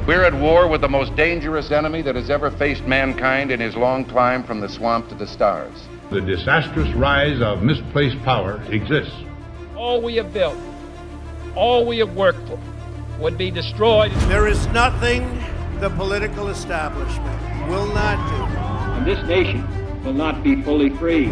We're at war with the most dangerous enemy that has ever faced mankind in his long climb from the swamp to the stars. The disastrous rise of misplaced power exists. All we have built, all we have worked for, would be destroyed. There is nothing the political establishment will not do. And this nation will not be fully free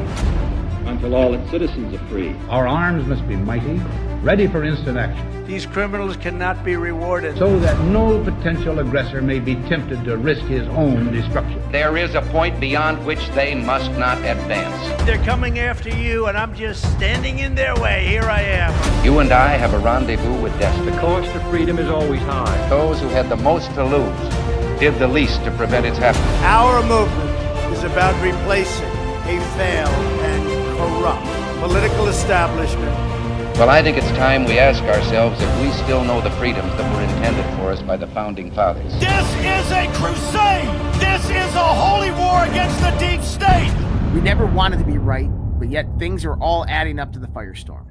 until all its citizens are free. Our arms must be mighty, ready for instant action, These criminals cannot be rewarded. so that no potential aggressor may be tempted to risk his own destruction. There is a point beyond which they must not advance. They're coming after you, and I'm just standing in their way. Here I am. You and I have a rendezvous with destiny. The cost of freedom is always high. Those who had the most to lose did the least to prevent its happening. Our movement is about replacing a failed and corrupt political establishment. Well, I think it's time we ask ourselves if we still know the freedoms that were intended for us by the Founding Fathers. This is a crusade! This is a holy war against the deep state! We never wanted to be right, but yet things are all adding up to the firestorm.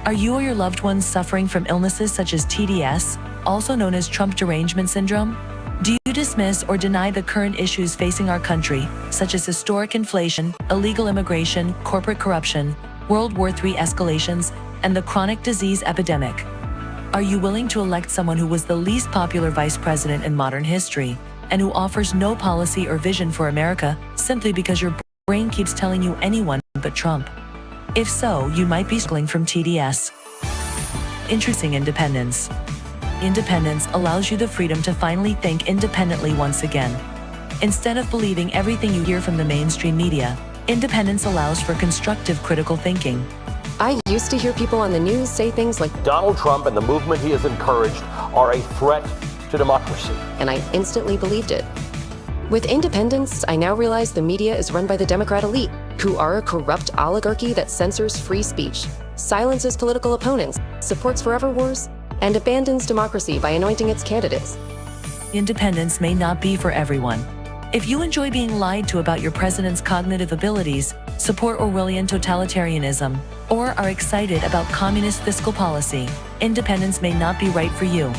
Are you or your loved ones suffering from illnesses such as TDS, also known as Trump derangement syndrome? Do you dismiss or deny the current issues facing our country, such as historic inflation, illegal immigration, corporate corruption, World War III escalations, and the chronic disease epidemic? Are you willing to elect someone who was the least popular vice president in modern history, and who offers no policy or vision for America simply because your brain keeps telling you anyone but Trump? If so, you might be struggling from TDS. Introducing independence. Independence allows you the freedom to finally think independently once again. Instead of believing everything you hear from the mainstream media, independence allows for constructive critical thinking. I used to hear people on the news say things like, Donald Trump and the movement he has encouraged are a threat to democracy. and I instantly believed it. With independence, I now realize the media is run by the Democrat elite, who are a corrupt oligarchy that censors free speech, silences political opponents, supports forever wars, and abandons democracy by anointing its candidates. Independence may not be for everyone. If you enjoy being lied to about your president's cognitive abilities, support Orwellian totalitarianism, or are excited about communist fiscal policy, independence may not be right for you.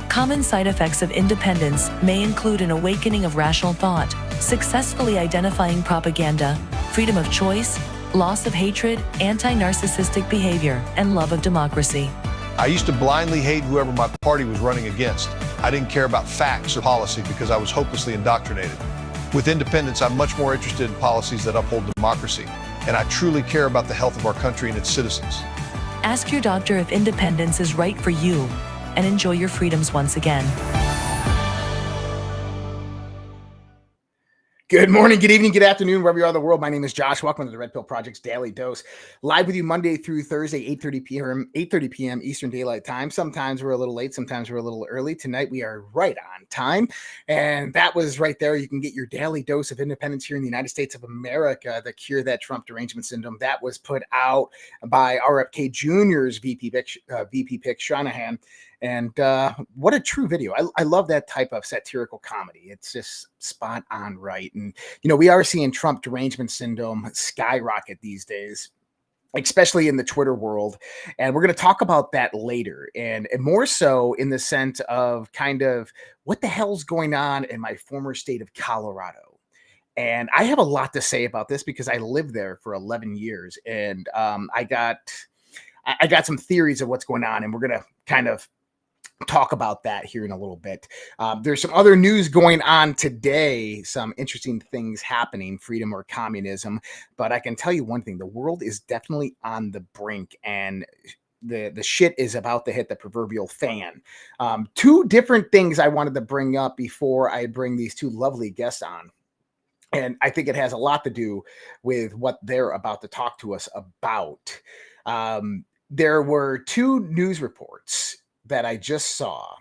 Common side effects of independence may include an awakening of rational thought, successfully identifying propaganda, freedom of choice, loss of hatred, anti-narcissistic behavior, and love of democracy. I used to blindly hate whoever my party was running against. I didn't care about facts or policy because I was hopelessly indoctrinated. With independence, I'm much more interested in policies that uphold democracy, and I truly care about the health of our country and its citizens. Ask your doctor if independence is right for you, and enjoy your freedoms once again. Good morning, good evening, good afternoon, wherever you are in the world. My name is Josh. Welcome to the Red Pill Project's Daily Dose. Live with you Monday through Thursday, 8:30 p.m. Eastern Daylight Time. Sometimes we're a little late, sometimes we're a little early. Tonight we are right on time. And that was right there. You can get your daily dose of independence here in the United States of America, the Cure That Trump Derangement Syndrome. That was put out by RFK Jr.'s VP pick, Shanahan. And what a true video. I love that type of satirical comedy. It's just spot on right. And, you know, we are seeing Trump derangement syndrome skyrocket these days, especially in the Twitter world. And we're going to talk about that later. And more so in the sense of kind of what the hell's going on in my former state of Colorado. And I have a lot to say about this because I lived there for 11 years. And I got some theories of what's going on. And we're going to kind of talk about that here in a little bit. There's some other news going on today, some interesting things happening, freedom or communism. But I can tell you one thing, the world is definitely on the brink, and the shit is about to hit the proverbial fan. Two different things I wanted to bring up before I bring these two lovely guests on. And I think it has a lot to do with what they're about to talk to us about. There were two news reports that I just saw,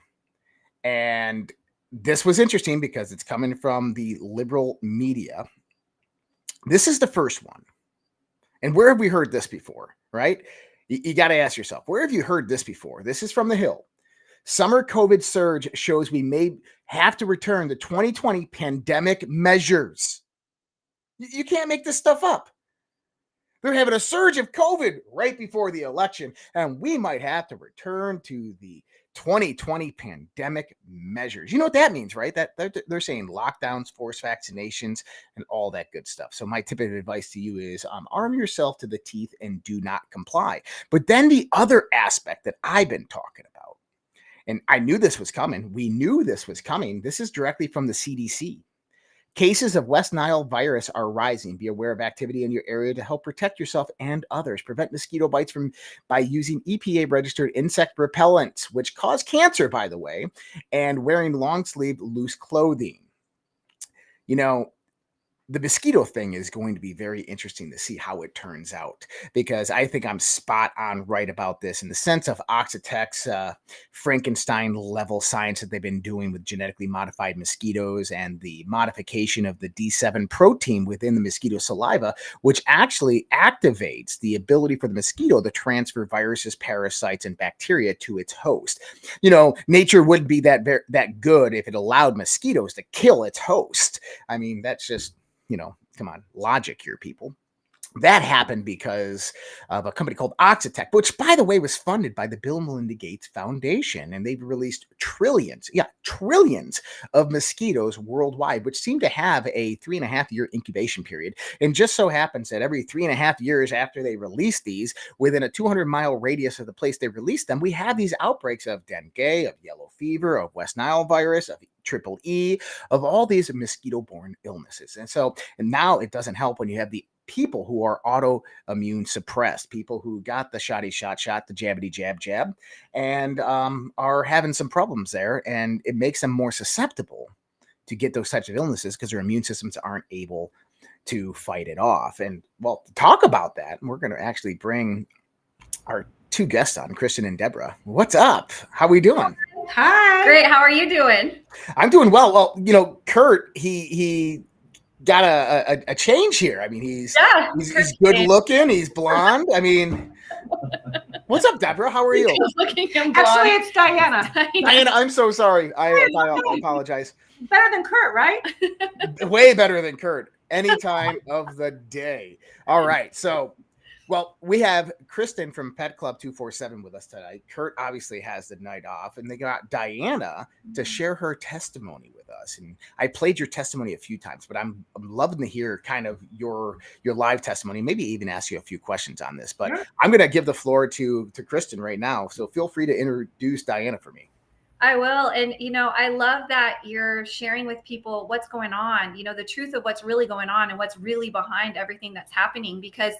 and this was interesting because it's coming from the liberal media. This is the first one. And where have we heard this before, right? You got to ask yourself, where have you heard this before? This is from The Hill. Summer COVID surge shows we may have to return to 2020 pandemic measures. You can't make this stuff up. They're having a surge of COVID right before the election, and we might have to return to the 2020 pandemic measures. You know what that means, right? That they're saying lockdowns, forced vaccinations, and all that good stuff. So my tip of advice to you is arm yourself to the teeth and do not comply. But then the other aspect that I've been talking about, and I knew this was coming. We knew this was coming. This is directly from the CDC. Cases of West Nile virus are rising. Be aware of activity in your area to help protect yourself and others. Prevent mosquito bites by using EPA-registered insect repellents, which cause cancer, by the way, and wearing long-sleeve loose clothing. You know, the mosquito thing is going to be very interesting to see how it turns out, because I think I'm spot on right about this in the sense of Oxitec's Frankenstein level science that they've been doing with genetically modified mosquitoes and the modification of the D7 protein within the mosquito saliva, which actually activates the ability for the mosquito to transfer viruses, parasites, and bacteria to its host. You know, nature wouldn't be that good if it allowed mosquitoes to kill its host. I mean, that's just, you know, come on, logic here, people. That happened because of a company called Oxitec, which, by the way, was funded by the Bill and Melinda Gates Foundation. And they've released trillions of mosquitoes worldwide, which seem to have a 3.5-year incubation period. And just so happens that every 3.5 years after they release these, within a 200-mile radius of the place they released them, we have these outbreaks of dengue, of yellow fever, of West Nile virus, of triple E, of all these mosquito-borne illnesses. And now it doesn't help when you have the people who are autoimmune suppressed, people who got the shotty shot, the jabbity jab, and are having some problems there. And it makes them more susceptible to get those types of illnesses because their immune systems aren't able to fight it off. And well, to talk about that, we're going to actually bring our two guests on, Kristen and Deborah. What's up? How are we doing? Hi. Great. How are you doing? I'm doing well. Well, you know, Kurt, he got a change here. I mean, he's good looking. He's blonde. I mean, what's up, Deborah? How are you? Actually, it's Diana. Diana, I'm so sorry. I apologize. Better than Kurt, right? Way better than Kurt. Any time of the day. All right. So, well, we have Kristen from Petclub 247 with us tonight. Kurt obviously has the night off, and they got Diana to share her testimony with us. And I played your testimony a few times, but I'm loving to hear kind of your live testimony, maybe even ask you a few questions on this. But sure. I'm going to give the floor to Kristen right now. So feel free to introduce Diana for me. I will. And, you know, I love that you're sharing with people what's going on, you know, the truth of what's really going on and what's really behind everything that's happening, because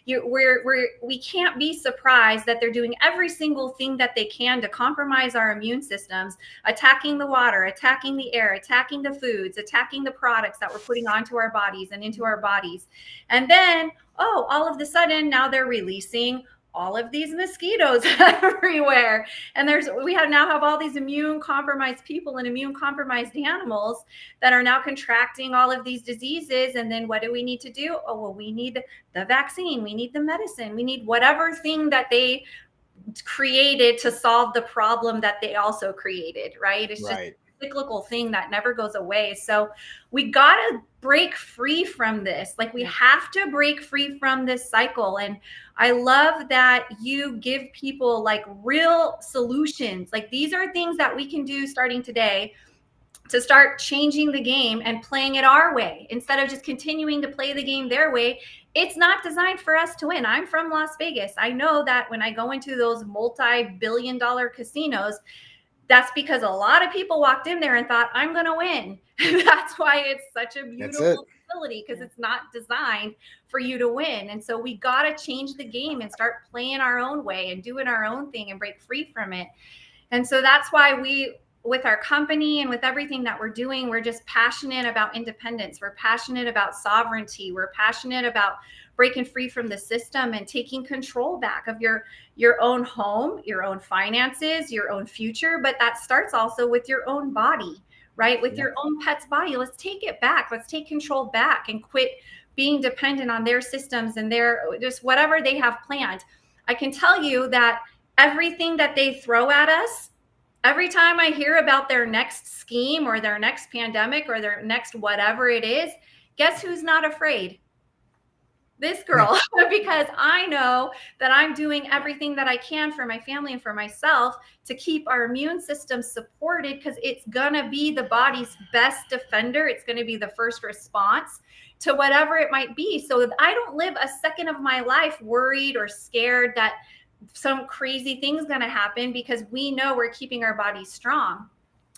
we can't be surprised that they're doing every single thing that they can to compromise our immune systems, attacking the water, attacking the air, attacking the foods, attacking the products that we're putting onto our bodies and into our bodies. And then, all of a sudden now they're releasing all of these mosquitoes everywhere. And we now have all these immune compromised people and immune compromised animals that are now contracting all of these diseases. And then what do we need to do? Oh, well, we need the vaccine. We need the medicine. We need whatever thing that they created to solve the problem that they also created, right? It's just a cyclical thing that never goes away. So we got to break free from this. Like, we have to break free from this cycle. And I love that you give people like real solutions. Like, these are things that we can do starting today to start changing the game and playing it our way instead of just continuing to play the game their way. It's not designed for us to win. I'm from Las Vegas. I know that when I go into those multi-billion-dollar casinos, that's because a lot of people walked in there and thought, I'm going to win. That's why it's such a beautiful facility, because it's not designed for you to win. And so we got to change the game and start playing our own way and doing our own thing and break free from it. And so that's why with our company and with everything that we're doing, we're just passionate about independence. We're passionate about sovereignty. We're passionate about breaking free from the system and taking control back of your own home, your own finances, your own future. But that starts also with your own body, right? With your own pet's body. Let's take it back. Let's take control back and quit being dependent on their systems and their just whatever they have planned. I can tell you that everything that they throw at us, every time I hear about their next scheme or their next pandemic or their next whatever it is, guess who's not afraid? this girl, because I know that I'm doing everything that I can for my family and for myself to keep our immune system supported, because it's going to be the body's best defender. It's going to be the first response to whatever it might be. So that I don't live a second of my life worried or scared that some crazy thing's going to happen, because we know we're keeping our bodies strong.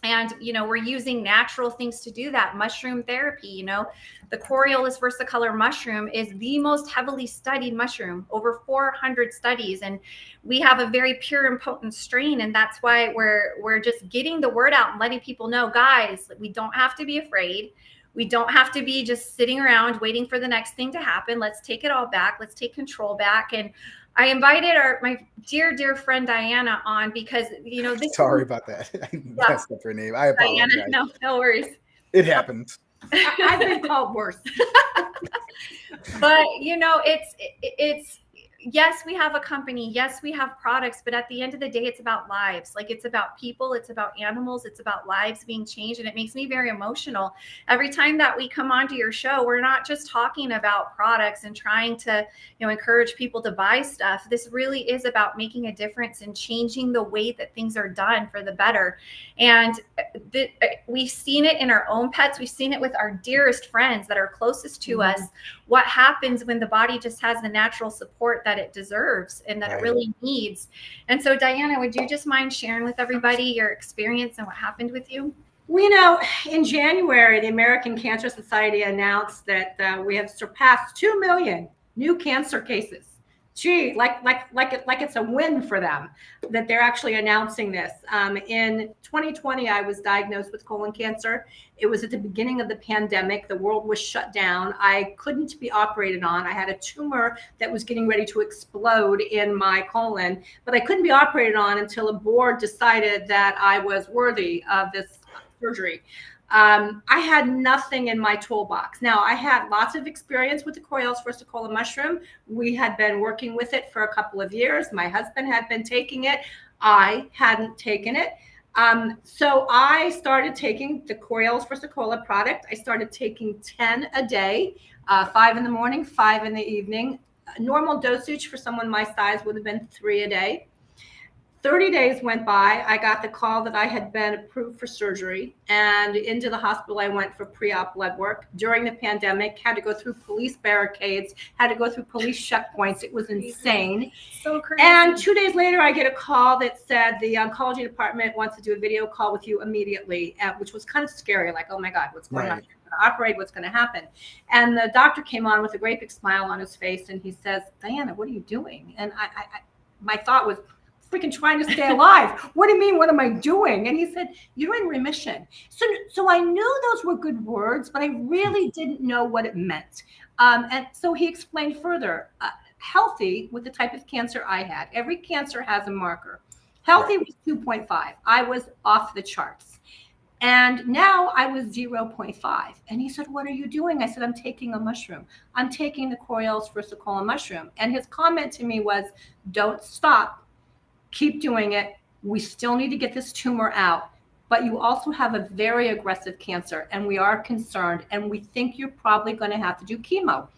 And, we're using natural things to do that. Mushroom therapy, the Coriolis versicolor mushroom is the most heavily studied mushroom, over 400 studies. And we have a very pure and potent strain. And that's why we're just getting the word out and letting people know, guys, we don't have to be afraid. We don't have to be just sitting around waiting for the next thing to happen. Let's take it all back. Let's take control back. And I invited my dear friend Diana on because, this. Sorry about that. I messed up her name. I apologize. Diana, no worries. It happens. I've been called worse. But, it's yes, we have a company. Yes, we have products. But at the end of the day, it's about lives. Like, it's about people. It's about animals. It's about lives being changed. And it makes me very emotional. Every time that we come onto your show, we're not just talking about products and trying to, encourage people to buy stuff. This really is about making a difference and changing the way that things are done for the better. And we've seen it in our own pets. We've seen it with our dearest friends that are closest to us. What happens when the body just has the natural support that it deserves and that it really needs. And so, Diana, would you just mind sharing with everybody your experience and what happened with you? Well, in January, the American Cancer Society announced that we have surpassed 2 million new cancer cases. Gee, like it's a win for them that they're actually announcing this. In 2020, I was diagnosed with colon cancer. It was at the beginning of the pandemic. The world was shut down. I couldn't be operated on. I had a tumor that was getting ready to explode in my colon, but I couldn't be operated on until a board decided that I was worthy of this surgery. I had nothing in my toolbox. Now, I had lots of experience with the Coriolis versicolor mushroom. We had been working with it for a couple of years. My husband had been taking it. I hadn't taken it. So I started taking the Coriolis versicolor product. I started taking 10 a day, 5 in the morning, 5 in the evening. Normal dosage for someone my size would have been 3 a day. 30 days went by. I got the call that I had been approved for surgery, and into the hospital I went for pre-op blood work. During the pandemic, had to go through police barricades, had to go through police checkpoints. It was insane. So crazy. And 2 days later, I get a call that said the oncology department wants to do a video call with you immediately, which was kind of scary. Like, oh my God, what's going on? You're going to operate, what's going to happen? And the doctor came on with a great big smile on his face, and he says, Diana, what are you doing? And my thought was, freaking trying to stay alive. What do you mean? What am I doing? And he said, you're in remission. So I knew those were good words, but I really didn't know what it meant. And so he explained further, healthy with the type of cancer I had. Every cancer has a marker. Healthy was 2.5. I was off the charts. And now I was 0.5. And he said, what are you doing? I said, I'm taking a mushroom. I'm taking the Coriolis versicolor mushroom. And his comment to me was, don't stop. Keep doing it. We still need to get this tumor out, but you also have a very aggressive cancer, and we are concerned, and we think you're probably going to have to do chemo.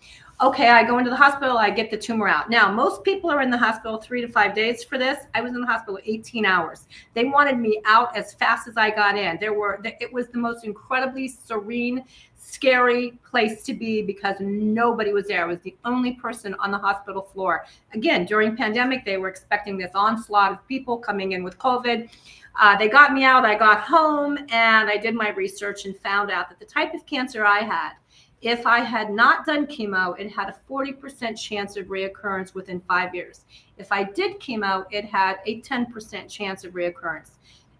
Okay, I go into the hospital, I get the tumor out. Now, most people are in the hospital 3 to 5 days for this. I was in the hospital 18 hours. They wanted me out as fast as I got in. It was the most incredibly serene, scary place to be because nobody was there. I was the only person on the hospital floor. Again, during pandemic, they were expecting this onslaught of people coming in with COVID. They got me out. I got home and I did my research and found out that the type of cancer I had, if I had not done chemo, it had a 40% chance of reoccurrence within 5 years. If I did chemo, it had a 10% chance of reoccurrence.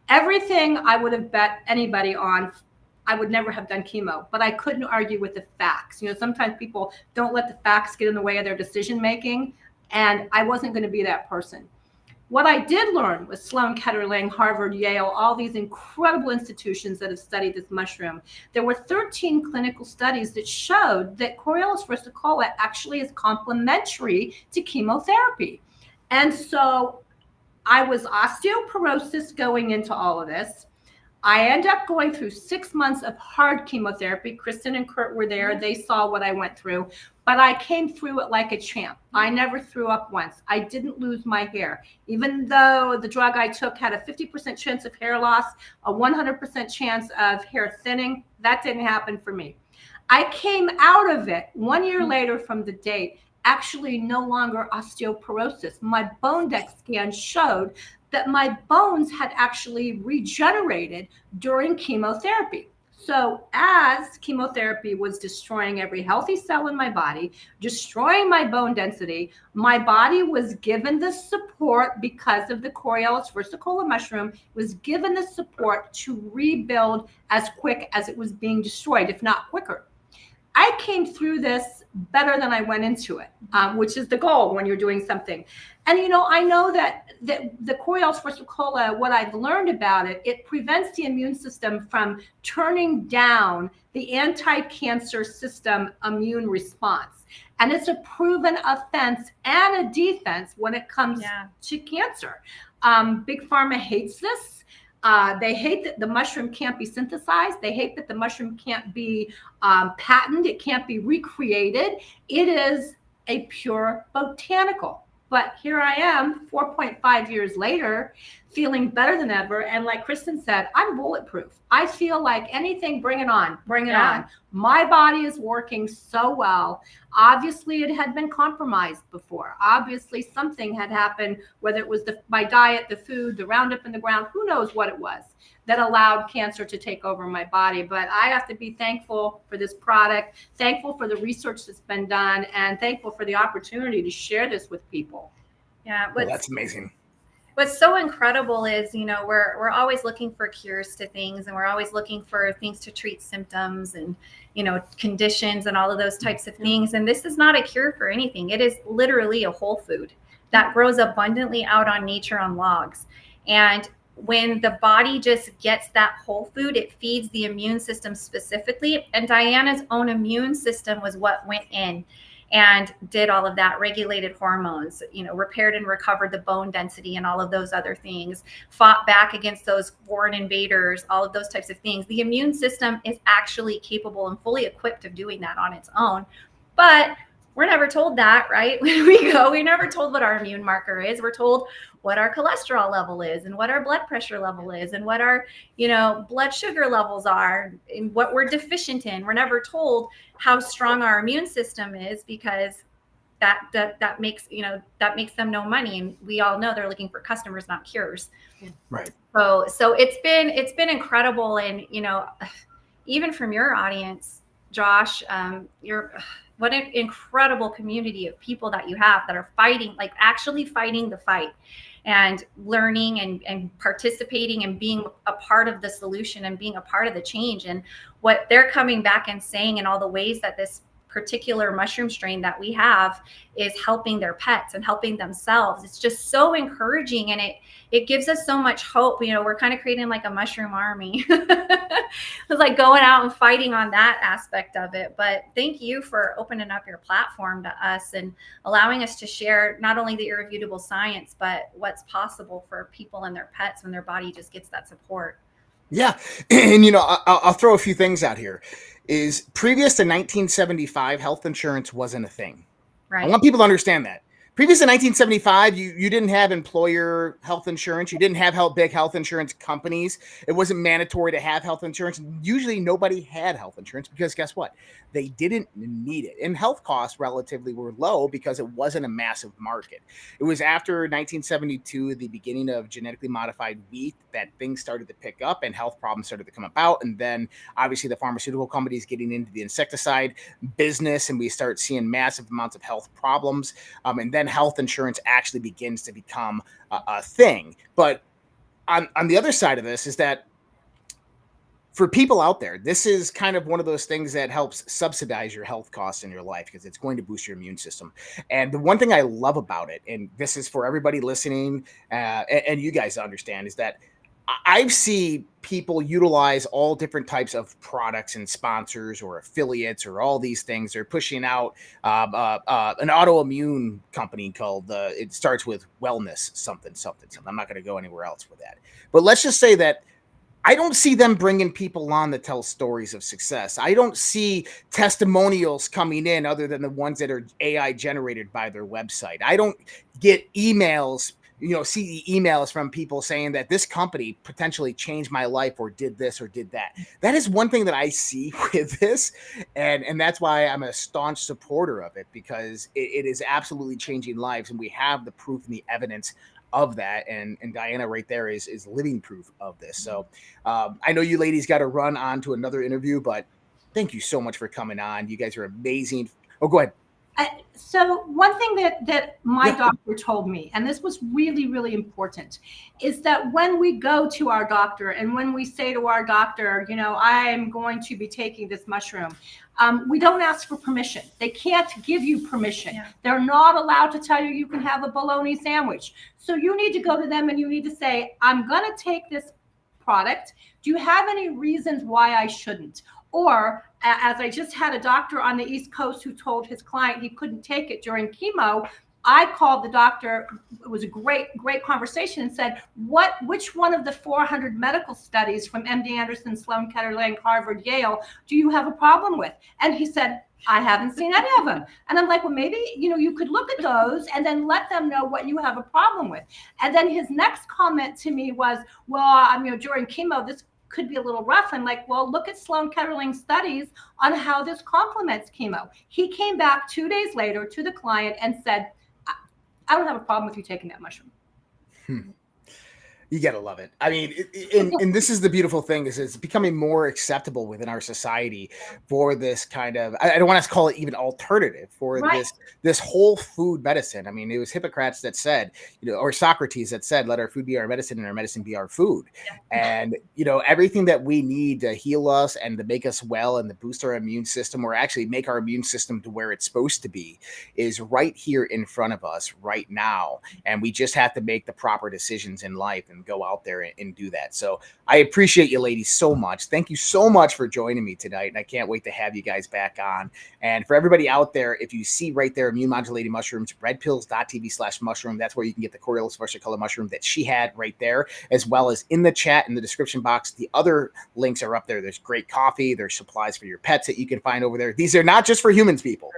Everything I would have bet anybody on, I would never have done chemo, but I couldn't argue with the facts. Sometimes people don't let the facts get in the way of their decision making, and I wasn't going to be that person. What I did learn was Sloan Kettering, Harvard, Yale, all these incredible institutions that have studied this mushroom. There were 13 clinical studies that showed that Coriolis versicolor actually is complementary to chemotherapy. And so I was osteoporosis going into all of this. I ended up going through 6 months of hard chemotherapy. Kristen and Kurt were there. They saw what I went through, but I came through it like a champ. I never threw up once. I didn't lose my hair. Even though the drug I took had a 50% chance of hair loss, a 100% chance of hair thinning, that didn't happen for me. I came out of it 1 year later from the date, actually no longer osteoporosis. My bone deck scan showed that my bones had actually regenerated during chemotherapy. So as chemotherapy was destroying every healthy cell in my body, destroying my bone density, my body was given the support because of the Coriellus versicolor mushroom, was given the support to rebuild as quick as it was being destroyed, if not quicker. I came through this better than I went into it, which is the goal when you're doing something. And, I know that the Coriellus versicolor, what I've learned about it, it prevents the immune system from turning down the anti-cancer system immune response. And it's a proven offense and a defense when it comes to cancer. Big Pharma hates this. They hate that the mushroom can't be synthesized. They hate that the mushroom can't be patented. It can't be recreated. It is a pure botanical. But here I am 4.5 years later, feeling better than ever. And like Kristen said, I'm bulletproof. I feel like anything, bring it on, bring it on. My body is working so well. Obviously, it had been compromised before. Obviously, something had happened, whether it was my diet, the food, the Roundup in the ground, who knows what it was that allowed cancer to take over my body. But I have to be thankful for this product, thankful for the research that's been done, and thankful for the opportunity to share this with people. Yeah, that's amazing. What's so incredible is, we're always looking for cures to things, and we're always looking for things to treat symptoms and, conditions and all of those types of things. And this is not a cure for anything. It is literally a whole food that grows abundantly out on nature on logs. And when the body just gets that whole food, it feeds the immune system specifically. And Diana's own immune system was what went in and did all of that, regulated hormones, repaired and recovered the bone density and all of those other things, fought back against those foreign invaders, all of those types of things. The immune system is actually capable and fully equipped of doing that on its own. But we're never told that, right? When we go, we're never told what our immune marker is. We're told what our cholesterol level is and what our blood pressure level is and what our, blood sugar levels are and what we're deficient in. We're never told how strong our immune system is, because that makes, that makes them no money. And we all know they're looking for customers, not cures. Right. So it's been incredible. And, even from your audience, Josh, what an incredible community of people that you have that are fighting, like actually fighting the fight and learning and participating and being a part of the solution and being a part of the change. And what they're coming back and saying in all the ways that this particular mushroom strain that we have is helping their pets and helping themselves. It's just so encouraging, and it gives us so much hope. We're kind of creating like a mushroom army. It's like going out and fighting on that aspect of it. But thank you for opening up your platform to us and allowing us to share not only the irrefutable science, but what's possible for people and their pets when their body just gets that support. Yeah. And, I'll throw a few things out here. Is previous to 1975, health insurance wasn't a thing. Right. I want people to understand that. Previous to 1975, you didn't have employer health insurance. You didn't have big health insurance companies. It wasn't mandatory to have health insurance. Usually nobody had health insurance because guess what? They didn't need it. And health costs relatively were low because it wasn't a massive market. It was after 1972, the beginning of genetically modified wheat, that things started to pick up and health problems started to come about. And then obviously the pharmaceutical companies getting into the insecticide business, and we start seeing massive amounts of health problems. And then health insurance actually begins to become a thing. But on the other side of this is that for people out there, this is kind of one of those things that helps subsidize your health costs in your life because it's going to boost your immune system. And the one thing I love about it, and this is for everybody listening and you guys to understand, is that I've seen people utilize all different types of products and sponsors or affiliates or all these things. They're pushing out an autoimmune company called, it starts with wellness, something. I'm not going to go anywhere else with that. But let's just say that I don't see them bringing people on that tell stories of success. I don't see testimonials coming in other than the ones that are AI generated by their website. I don't get emails, see emails from people saying that this company potentially changed my life or did this or did that. That is one thing that I see with this. And that's why I'm a staunch supporter of it, because it is absolutely changing lives. And we have the proof and the evidence of that, and Diana right there is living proof of this. So I know you ladies got to run on to another interview, but thank you so much for coming on. You guys are amazing. Oh, go ahead. So one thing that my doctor told me, and this was really, really important, is that when we go to our doctor and when we say to our doctor, I'm going to be taking this mushroom, we don't ask for permission. They can't give you permission. Yeah. They're not allowed to tell you can have a bologna sandwich. So you need to go to them and you need to say, I'm going to take this product. Do you have any reasons why I shouldn't? Or as I just had a doctor on the East Coast who told his client he couldn't take it during chemo, I called the doctor. It was a great conversation, and said, which one of the 400 medical studies from MD Anderson, Sloan Kettering, Harvard, Yale, do you have a problem with? And he said, I haven't seen any of them. And I'm like, well, maybe, you could look at those and then let them know what you have a problem with. And then his next comment to me was, well, during chemo, this could be a little rough. I'm like, well, look at Sloan Kettering studies on how this complements chemo. He came back 2 days later to the client and said, I don't have a problem with you taking that mushroom. You gotta love it. I mean, and this is the beautiful thing, is it's becoming more acceptable within our society for this kind of, I don't want to call it even alternative for this whole food medicine. I mean, it was Hippocrates that said, or Socrates that said, let our food be our medicine and our medicine be our food. Yeah. And, everything that we need to heal us and to make us well and to boost our immune system, or actually make our immune system to where it's supposed to be, is right here in front of us right now. And we just have to make the proper decisions in life and go out there and do that. So I appreciate you ladies so much. Thank you so much for joining me tonight. And I can't wait to have you guys back on. And for everybody out there, if you see right there, immune modulating mushrooms, redpills.tv/mushroom, that's where you can get the Coriolis versicolor mushroom that she had right there, as well as in the chat, in the description box. The other links are up there. There's great coffee. There's supplies for your pets that you can find over there. These are not just for humans, people.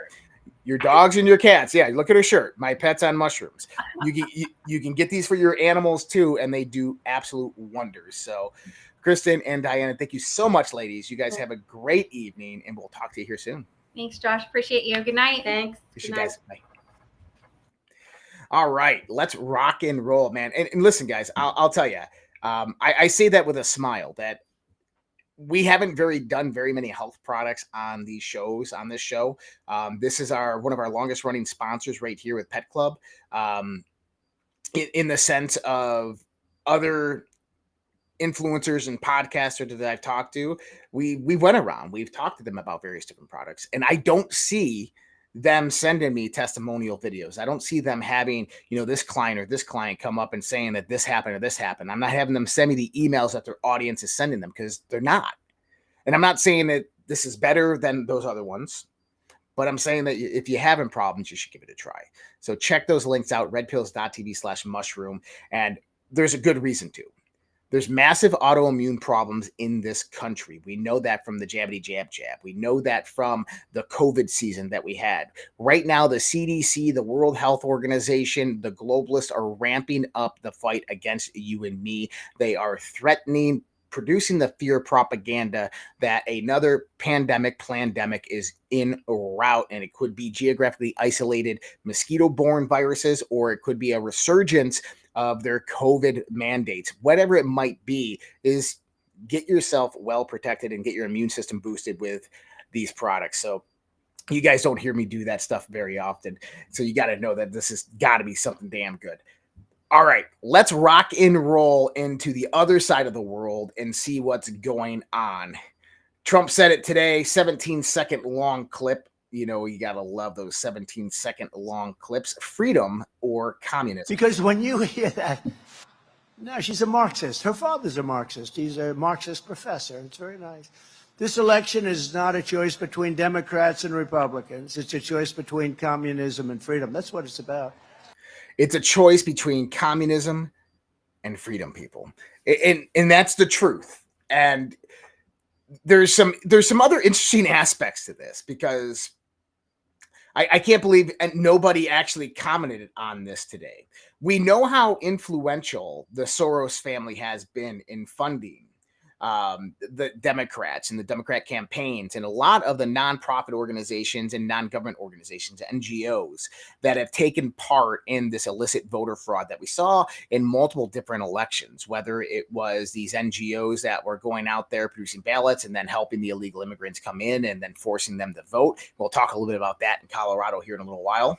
Your dogs and your cats. Yeah, look at her shirt. My pet's on mushrooms. You can get these for your animals too, and they do absolute wonders. So, Kristen and Diana, thank you so much, ladies. You guys have a great evening, and we'll talk to you here soon. Thanks, Josh. Appreciate you. Good night. Thanks. Good night. Guys. Bye. All right, let's rock and roll, man. And listen, guys, I'll tell you, I say that with a smile, that we haven't done very many health products on these shows, on this show. This is one of our longest running sponsors right here with Petclub. In the sense of other influencers and podcasters that I've talked to, we went around, we've talked to them about various different products, and I don't see them sending me testimonial videos. I don't see them having, this client or this client come up and saying that this happened or this happened. I'm not having them send me the emails that their audience is sending them, because they're not. And I'm not saying that this is better than those other ones, but I'm saying that if you're having problems, you should give it a try. So check those links out, redpills.tv/mushroom. And there's a good reason to. There's massive autoimmune problems in this country. We know that from the jabbity jab. We know that from the COVID season that we had. Right now, the CDC, the World Health Organization, the globalists are ramping up the fight against you and me. They are threatening, producing the fear propaganda that another plandemic is in route, and it could be geographically isolated mosquito-borne viruses, or it could be a resurgence of their COVID mandates. Whatever it might be, is get yourself well protected and get your immune system boosted with these products. So you guys don't hear me do that stuff very often. So you got to know that this has got to be something damn good. All right, let's rock and roll into the other side of the world and see what's going on. Trump said it today, 17-second long clip. You got to love those 17-second long clips. Freedom or communism? Because when you hear that, no, she's a Marxist. Her father's a Marxist. He's a Marxist professor. It's very nice. This election is not a choice between Democrats and Republicans. It's a choice between communism and freedom. That's what it's about. It's a choice between communism and freedom, people. And that's the truth. And there's some other interesting aspects to this, because I can't believe nobody actually commented on this today. We know how influential the Soros family has been in funding the Democrats and the Democrat campaigns, and a lot of the nonprofit organizations and non-government organizations, NGOs, that have taken part in this illicit voter fraud that we saw in multiple different elections, whether it was these NGOs that were going out there producing ballots and then helping the illegal immigrants come in and then forcing them to vote. We'll talk a little bit about that in Colorado here in a little while.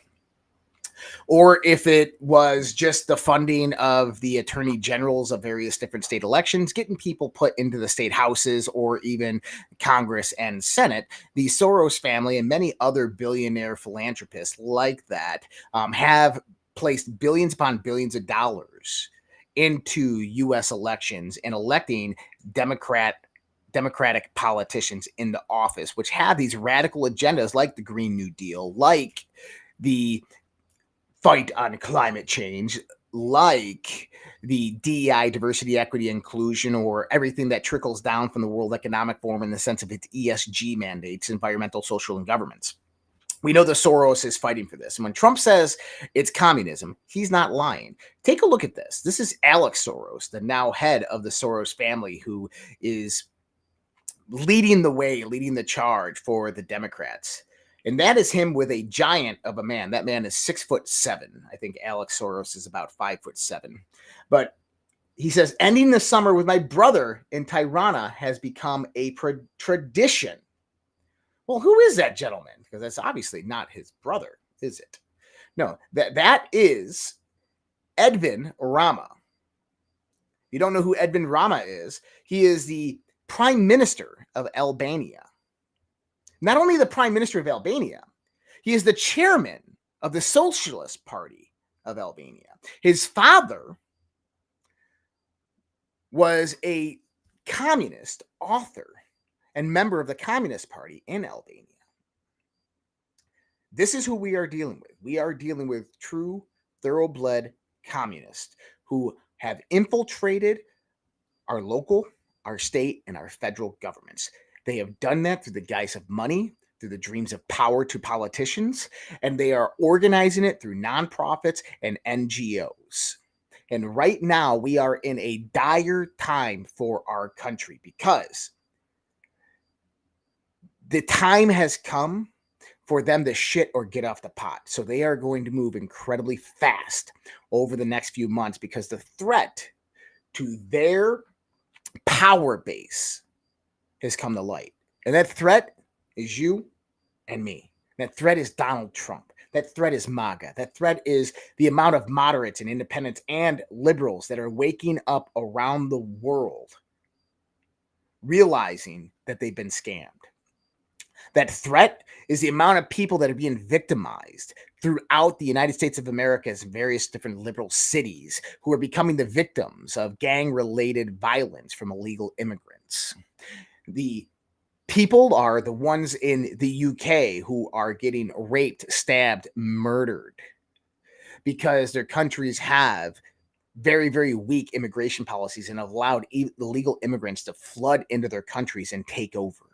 Or if it was just the funding of the attorney generals of various different state elections, getting people put into the state houses or even Congress and Senate. The Soros family and many other billionaire philanthropists like that have placed billions upon billions of dollars into U.S. elections and electing Democratic politicians into office, which have these radical agendas like the Green New Deal, like the fight on climate change, like the DEI, diversity, equity, inclusion, or everything that trickles down from the World Economic Forum in the sense of its ESG mandates, environmental, social, and governments. We know the Soros is fighting for this. And when Trump says it's communism, he's not lying. Take a look at this. This is Alex Soros, the now head of the Soros family, who is leading the way, leading the charge for the Democrats. And that is him with a giant of a man. That man is 6'7". I think Alex Soros is about 5'7". But he says, ending the summer with my brother in Tirana has become a tradition. Well, who is that gentleman? Because that's obviously not his brother, is it? No, that is Edvin Rama. You don't know who Edvin Rama is? He is the Prime Minister of Albania. Not only the Prime Minister of Albania, he is the chairman of the Socialist Party of Albania. His father was a communist author and member of the Communist Party in Albania. This is who we are dealing with. We are dealing with true, thoroughbred communists who have infiltrated our local, our state, and our federal governments. They have done that through the guise of money, through the dreams of power to politicians, and they are organizing it through nonprofits and NGOs. And right now, we are in a dire time for our country because the time has come for them to shit or get off the pot. So they are going to move incredibly fast over the next few months because the threat to their power base has come to light. And that threat is you and me. That threat is Donald Trump. That threat is MAGA. That threat is the amount of moderates and independents and liberals that are waking up around the world, realizing that they've been scammed. That threat is the amount of people that are being victimized throughout the United States of America's various different liberal cities who are becoming the victims of gang-related violence from illegal immigrants. The people are the ones in the UK who are getting raped, stabbed, murdered because their countries have very, very weak immigration policies and have allowed illegal immigrants to flood into their countries and take over.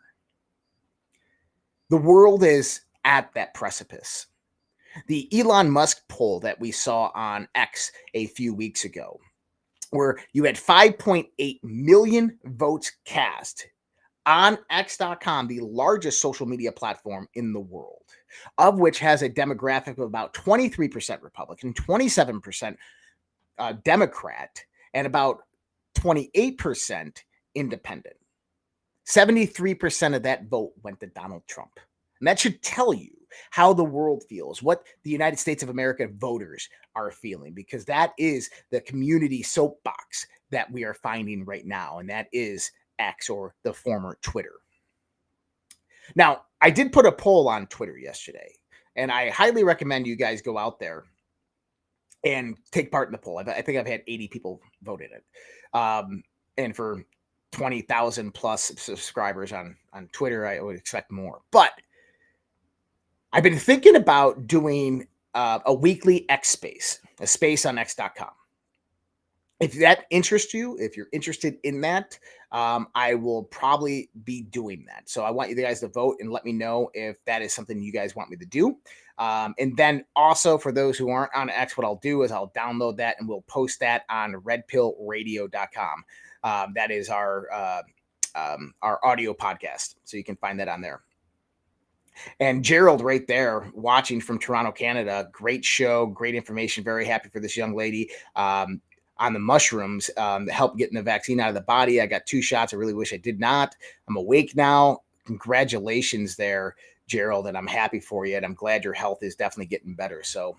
The world is at that precipice. The Elon Musk poll that we saw on X a few weeks ago, where you had 5.8 million votes cast on X.com, the largest social media platform in the world, of which has a demographic of about 23% Republican, 27% Democrat, and about 28% independent. 73% of that vote went to Donald Trump. And that should tell you how the world feels, what the United States of America voters are feeling, because that is the community soapbox that we are finding right now, and that is X, or the former Twitter. Now, I did put a poll on Twitter yesterday, and I highly recommend you guys go out there and take part in the poll. I think I've had 80 people vote in it. And for 20,000 plus subscribers on Twitter, I would expect more. But I've been thinking about doing a weekly X space, a space on X.com. if that interests you, if you're interested in that, I will probably be doing that. So I want you guys to vote and let me know if that is something you guys want me to do. And then also for those who aren't on X, what I'll do is I'll download that and we'll post that on redpillradio.com. That is our audio podcast. So you can find that on there. And Gerald right there watching from Toronto, Canada. Great show, great information. Very happy for this young lady on the mushrooms that help getting the vaccine out of the body. I got 2 shots. I really wish I did not. I'm awake now. Congratulations there, Gerald. And I'm happy for you. And I'm glad your health is definitely getting better. So,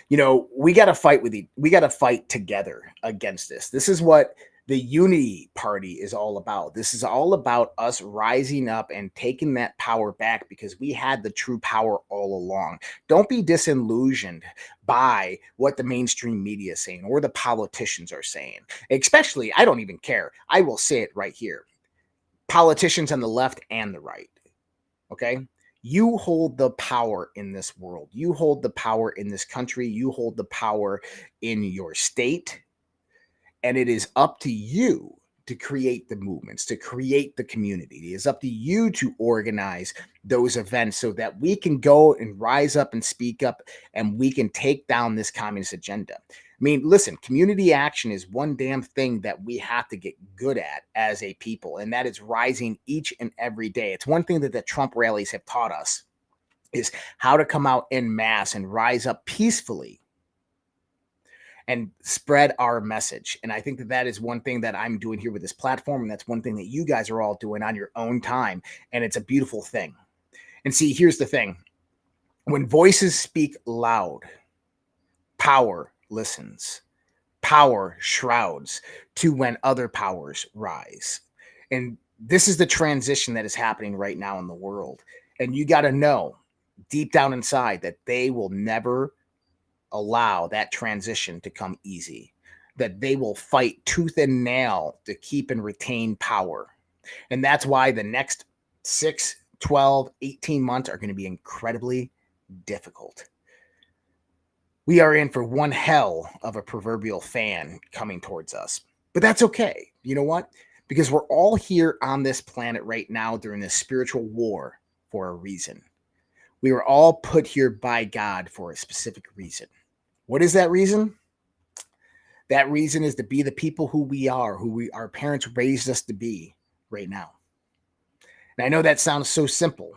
you know, we got to fight we got to fight together against this. This is what the unity party is all about. This is all about us rising up and taking that power back because we had the true power all along. Don't be disillusioned by what the mainstream media is saying or the politicians are saying. Especially, I don't even care. I will say it right here. Politicians on the left and the right. Okay? You hold the power in this world. You hold the power in this country. You hold the power in your state. And it is up to you to create the movements, to create the community. It is up to you to organize those events so that we can go and rise up and speak up and we can take down this communist agenda. I mean, listen, community action is one damn thing that we have to get good at as a people, and that is rising each and every day. It's one thing that the Trump rallies have taught us is how to come out en masse and rise up peacefully and spread our message. And I think that that is one thing that I'm doing here with this platform. And that's one thing that you guys are all doing on your own time. And it's a beautiful thing. And see, here's the thing. When voices speak loud, power listens. Power shrouds to when other powers rise. And this is the transition that is happening right now in the world. And you got to know deep down inside that they will never allow that transition to come easy, that they will fight tooth and nail to keep and retain power. And that's why the next 6, 12, 18 months are going to be incredibly difficult. We are in for one hell of a proverbial fan coming towards us, but that's okay. You know what? Because we're all here on this planet right now during this spiritual war for a reason. We were all put here by God for a specific reason. What is that reason? That reason is to be the people who we are, our parents raised us to be right now. And I know that sounds so simple,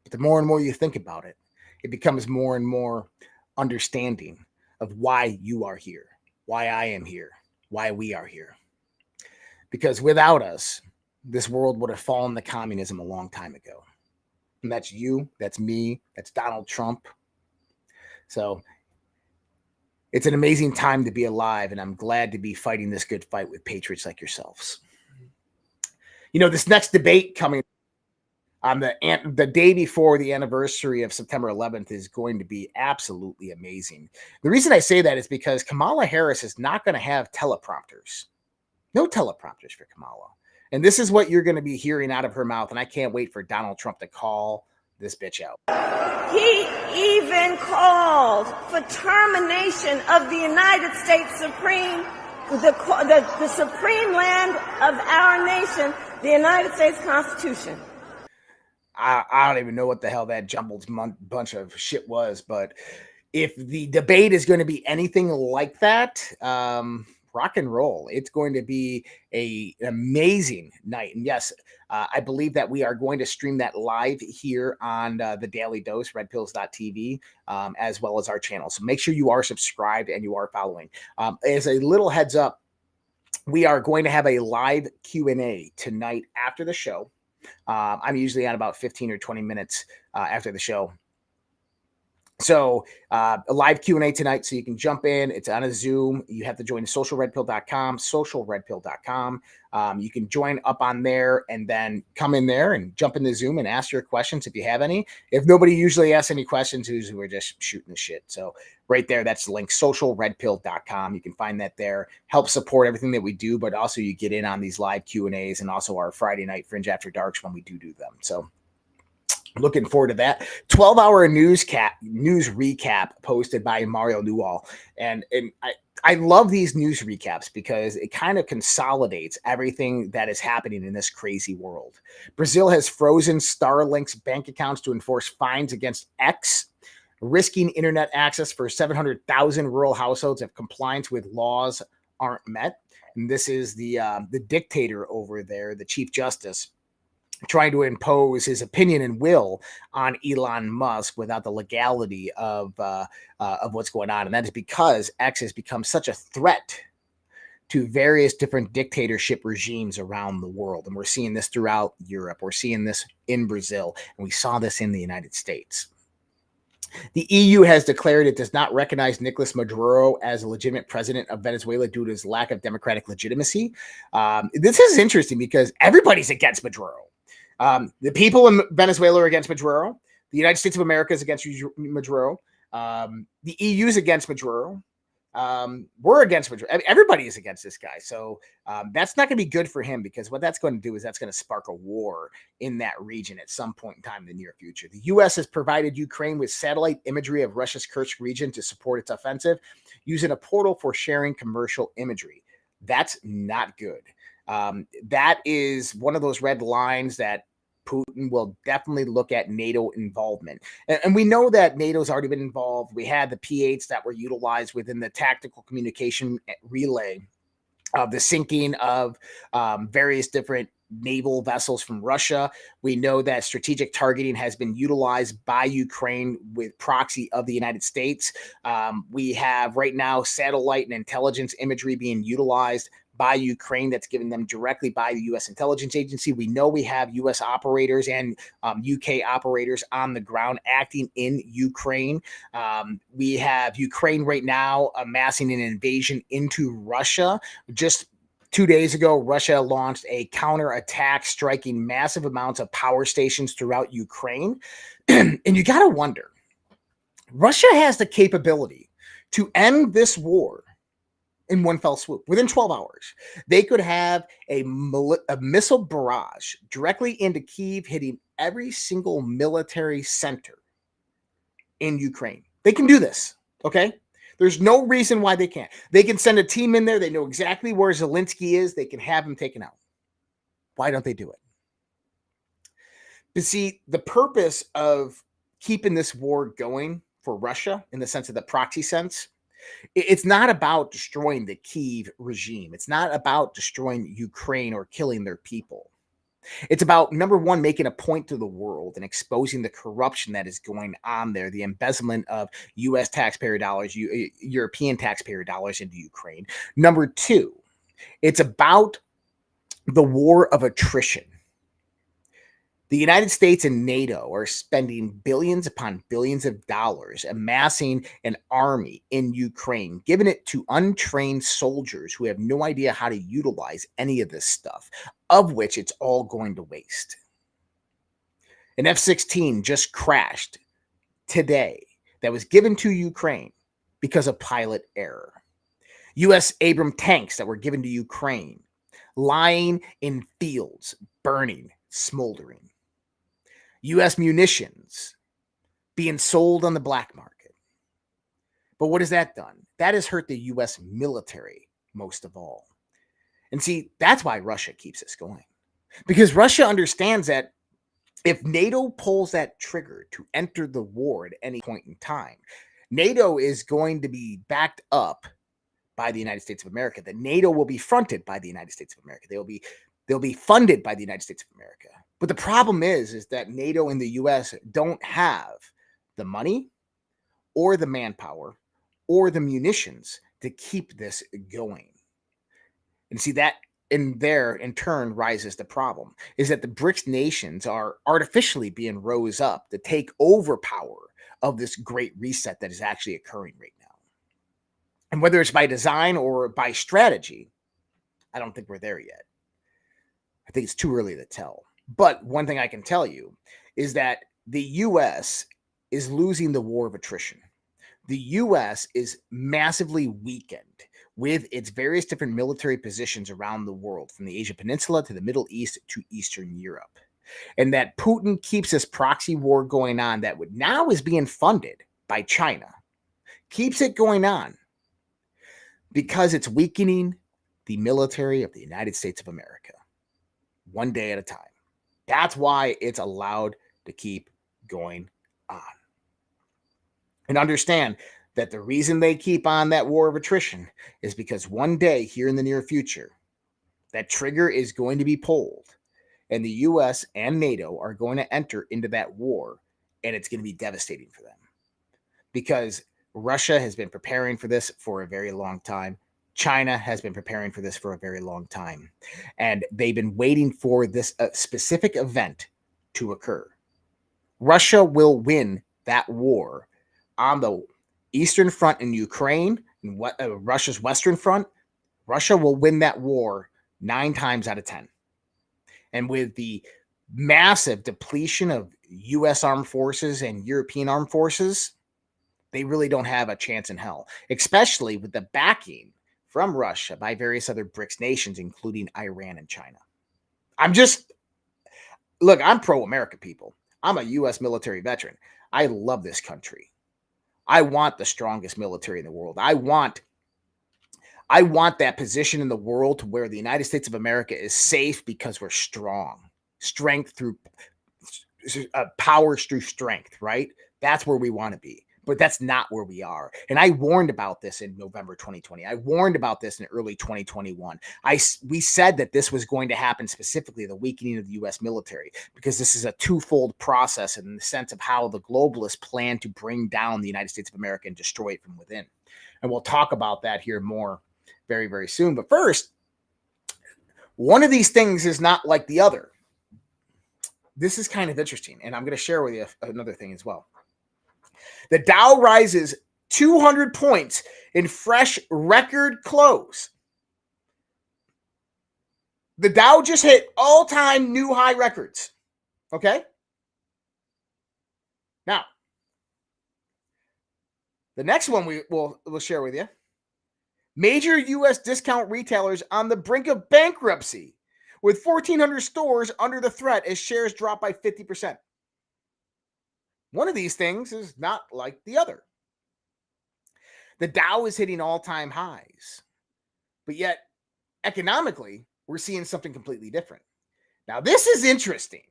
but the more and more you think about it, it becomes more and more understanding of why you are here, why I am here, why we are here. Because without us, this world would have fallen to communism a long time ago. And that's you, that's me, that's Donald Trump. So it's an amazing time to be alive, and I'm glad to be fighting this good fight with patriots like yourselves. You know, this next debate coming on the day before the anniversary of September 11th is going to be absolutely amazing. The reason I say that is because Kamala Harris is not going to have teleprompters. No teleprompters for Kamala. And this is what you're going to be hearing out of her mouth, and I can't wait for Donald Trump to call this bitch out. He even called for termination of the United States Supreme, the supreme land of our nation, the United States Constitution. I don't even know what the hell that jumbled bunch of shit was, but if the debate is going to be anything like that, rock and roll. It's going to be an amazing night. And yes, I believe that we are going to stream that live here on the Daily Dose, redpills.tv, as well as our channel. So make sure you are subscribed and you are following. As a little heads up, we are going to have a live Q&A tonight after the show. I'm usually on about 15 or 20 minutes after the show. So a live Q&A tonight, so you can jump in. It's on a Zoom. You have to join socialredpill.com, socialredpill.com. You can join up on there and then come in there and jump in the Zoom and ask your questions if you have any. If nobody usually asks any questions, usually we're just shooting the shit. So right there, that's the link, socialredpill.com. You can find that there. Help support everything that we do, but also you get in on these live Q&As and also our Friday night Fringe After Darks when we do them. So Looking forward to that 12-hour news recap posted by Mario Newall. And I love these news recaps because it kind of consolidates everything that is happening in this crazy world. Brazil has frozen Starlink's bank accounts to enforce fines against X, risking internet access for 700,000 rural households if compliance with laws aren't met. And this is the dictator over there, the Chief Justice, trying to impose his opinion and will on Elon Musk without the legality of what's going on. And that is because X has become such a threat to various different dictatorship regimes around the world. And we're seeing this throughout Europe. We're seeing this in Brazil. And we saw this in the United States. The EU has declared it does not recognize Nicolas Maduro as a legitimate president of Venezuela due to his lack of democratic legitimacy. This is interesting because everybody's against Maduro. The people in Venezuela are against Maduro. The United States of America is against Maduro. The EU is against Maduro. We're against Maduro. Everybody is against this guy. So that's not going to be good for him, because what that's going to do is that's going to spark a war in that region at some point in time in the near future. The U.S. has provided Ukraine with satellite imagery of Russia's Kursk region to support its offensive, using a portal for sharing commercial imagery. That's not good. That is one of those red lines that Putin will definitely look at NATO involvement. And we know that NATO's already been involved. We had the P-8s that were utilized within the tactical communication relay of the sinking of various different naval vessels from Russia. We know that strategic targeting has been utilized by Ukraine with proxy of the United States. We have right now satellite and intelligence imagery being utilized by Ukraine that's given them directly by the U.S. intelligence agency. We know we have U.S. operators and UK operators on the ground acting in Ukraine. We have Ukraine right now amassing an invasion into Russia. Just 2 days ago, Russia launched a counterattack, striking massive amounts of power stations throughout Ukraine. And you got to wonder, Russia has the capability to end this war in one fell swoop. Within 12 hours, they could have a missile barrage directly into Kyiv, hitting every single military center in Ukraine. They can do this, okay? There's no reason why they can't. They can send a team in there. They know exactly where Zelensky is. They can have him taken out. Why don't they do it? But see, the purpose of keeping this war going for Russia, in the sense of the proxy sense, it's not about destroying the Kyiv regime. It's not about destroying Ukraine or killing their people. It's about, number one, making a point to the world and exposing the corruption that is going on there, the embezzlement of U.S. taxpayer dollars, European taxpayer dollars into Ukraine. Number two, it's about the war of attrition. The United States and NATO are spending billions upon billions of dollars amassing an army in Ukraine, giving it to untrained soldiers who have no idea how to utilize any of this stuff, of which it's all going to waste. An F-16 just crashed today that was given to Ukraine because of pilot error. U.S. Abrams tanks that were given to Ukraine, lying in fields, burning, smoldering. U.S. munitions being sold on the black market. But what has that done? That has hurt the U.S. military most of all. And see, that's why Russia keeps this going. Because Russia understands that if NATO pulls that trigger to enter the war at any point in time, NATO is going to be backed up by the United States of America. That NATO will be fronted by the United States of America. They'll be funded by the United States of America. But the problem is that NATO and the U.S. don't have the money or the manpower or the munitions to keep this going. And see, that in turn rises the problem, is that the BRICS nations are artificially being rose up to take over power of this great reset that is actually occurring right now. And whether it's by design or by strategy, I don't think we're there yet. I think it's too early to tell. But one thing I can tell you is that the U.S. is losing the war of attrition. The U.S. is massively weakened with its various different military positions around the world, from the Asia Peninsula to the Middle East to Eastern Europe. and that Putin keeps this proxy war going on that now is being funded by China, keeps it going on because it's weakening the military of the United States of America one day at a time. That's why it's allowed to keep going on. And understand that the reason they keep on that war of attrition is because one day here in the near future, that trigger is going to be pulled, and the U.S. and NATO are going to enter into that war, and it's going to be devastating for them. Because Russia has been preparing for this for a very long time. China has been preparing for this for a very long time. And they've been waiting for this specific event to occur. Russia will win that war on the Eastern Front in Ukraine, and Russia's Western Front. Russia will win that war 9 times out of 10. And with the massive depletion of U.S. armed forces and European armed forces, they really don't have a chance in hell, especially with the backing from Russia by various other BRICS nations, including Iran and China. I'm pro-America, people. I'm a U.S. military veteran. I love this country. I want the strongest military in the world. I want that position in the world to where the United States of America is safe because we're strong. Strength through powers through strength, right? That's where we want to be. But that's not where we are. And I warned about this in November 2020. I warned about this in early 2021. We said that this was going to happen, specifically the weakening of the U.S. military, because this is a twofold process in the sense of how the globalists plan to bring down the United States of America and destroy it from within. And we'll talk about that here more very, very soon. But first, one of these things is not like the other. This is kind of interesting, and I'm going to share with you another thing as well. The Dow rises 200 points in fresh record close. The Dow just hit all-time new high records. Okay? Now, the next one we'll share with you. Major U.S. discount retailers on the brink of bankruptcy, with 1,400 stores under the threat as shares drop by 50%. One of these things is not like the other. The Dow is hitting all-time highs, but yet economically, we're seeing something completely different. Now, this is interesting.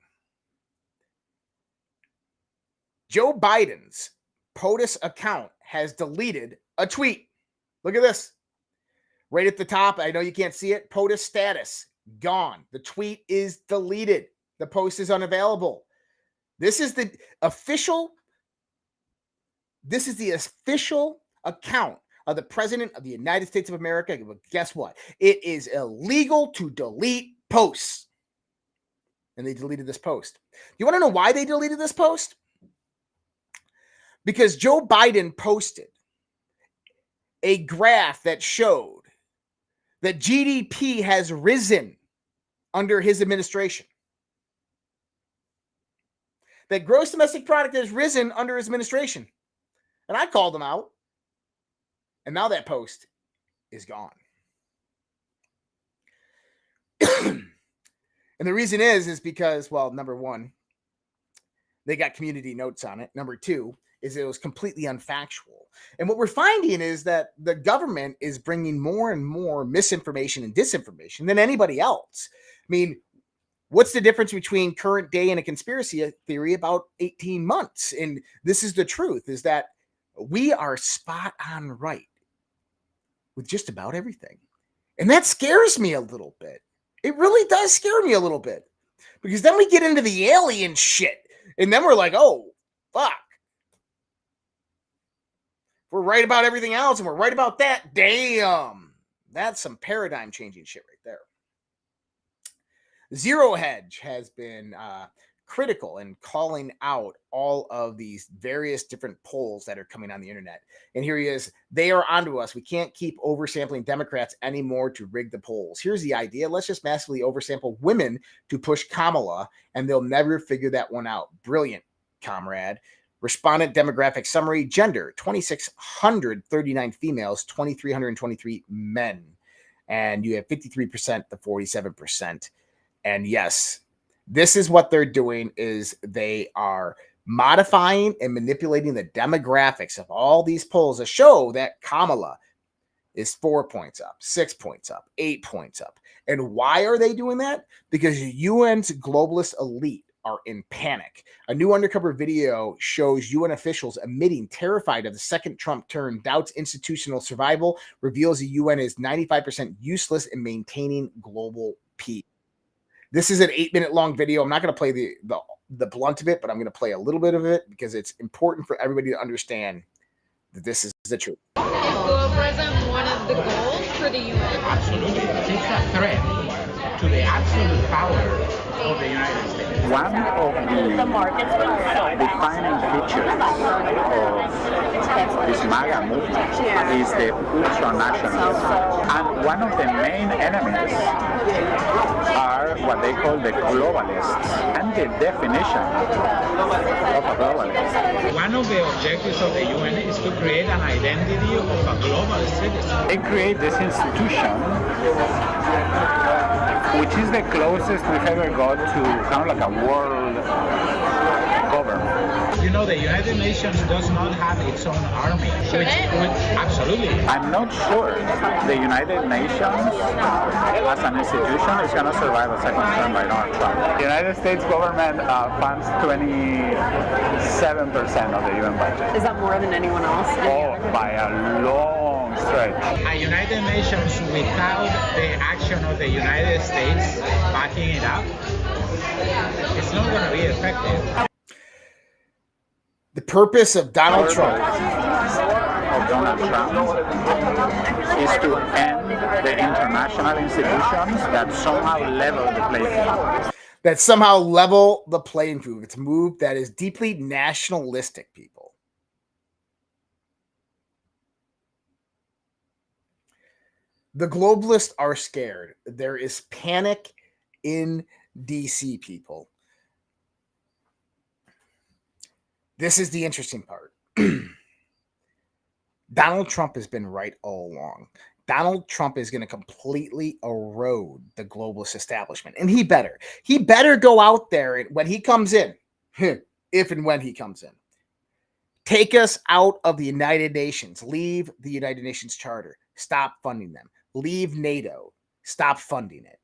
Joe Biden's POTUS account has deleted a tweet. Look at this. Right at the top, I know you can't see it. POTUS status, gone. The tweet is deleted. The post is unavailable. This is the official account of the President of the United States of America. But guess what? It is illegal to delete posts. And they deleted this post. You want to know why they deleted this post? Because Joe Biden posted a graph that showed that GDP has risen under his administration. That gross domestic product has risen under his administration. And I called him out. And now that post is gone. And the reason is because, well, number one, they got community notes on it. Number two is it was completely unfactual. And what we're finding is that the government is bringing more and more misinformation and disinformation than anybody else. I mean, what's the difference between current day and a conspiracy theory about 18 months? And this is the truth, is that we are spot on right with just about everything. And that scares me a little bit. It really does scare me a little bit. Because then we get into the alien shit. And then we're like, oh, fuck. We're right about everything else and we're right about that. Damn. That's some paradigm changing shit right there. Zero Hedge has been critical in calling out all of these various different polls that are coming on the internet. And here he is. They are onto us. We can't keep oversampling Democrats anymore to rig the polls. Here's the idea. Let's just massively oversample women to push Kamala, and they'll never figure that one out. Brilliant, comrade. Respondent demographic summary. Gender, 2,639 females, 2,323 men. And you have 53% to 47%. And yes, This is what they're doing, is they are modifying and manipulating the demographics of all these polls to show that Kamala is 4 points up, 6 points up, 8 points up. And why are they doing that? Because UN's globalist elite are in panic. A new undercover video shows UN officials admitting terrified of the second Trump term, doubts institutional survival, reveals the UN is 95% useless in maintaining global peace. This is an 8-minute long video. I'm not going to play the blunt of it, but I'm going to play a little bit of it because it's important for everybody to understand that this is the truth. Is globalism one of the goals for the UN? Absolutely. It's a threat to the absolute power of the United States. One of the defining features of this MAGA movement is the ultranationalism. And one of the main enemies are what they call the globalists, and the definition of a globalist. One of the objectives of the UN is to create an identity of a global citizen. They create this institution, which is the closest we've ever got to kind of like a world government. You know, the United Nations does not have its own army. Absolutely. I'm not sure the United Nations as an institution is going to survive a second term by Donald Trump. The United States government funds 27% of the UN budget. Is that more than anyone else? Oh, by a long stretch. A United Nations without the action of the United States backing it up, it's not going to be effective. The purpose of Donald Trump is to end the international institutions that somehow level the playing field. It's a move that is deeply nationalistic, people. The globalists are scared. There is panic in DC, people. This is the interesting part. Donald Trump has been right all along. Donald Trump is going to completely erode the globalist establishment. And he better go out there when he comes in, if and when he comes in. Take us out of the United Nations. Leave the United Nations Charter. Stop funding them. Leave NATO. Stop funding it.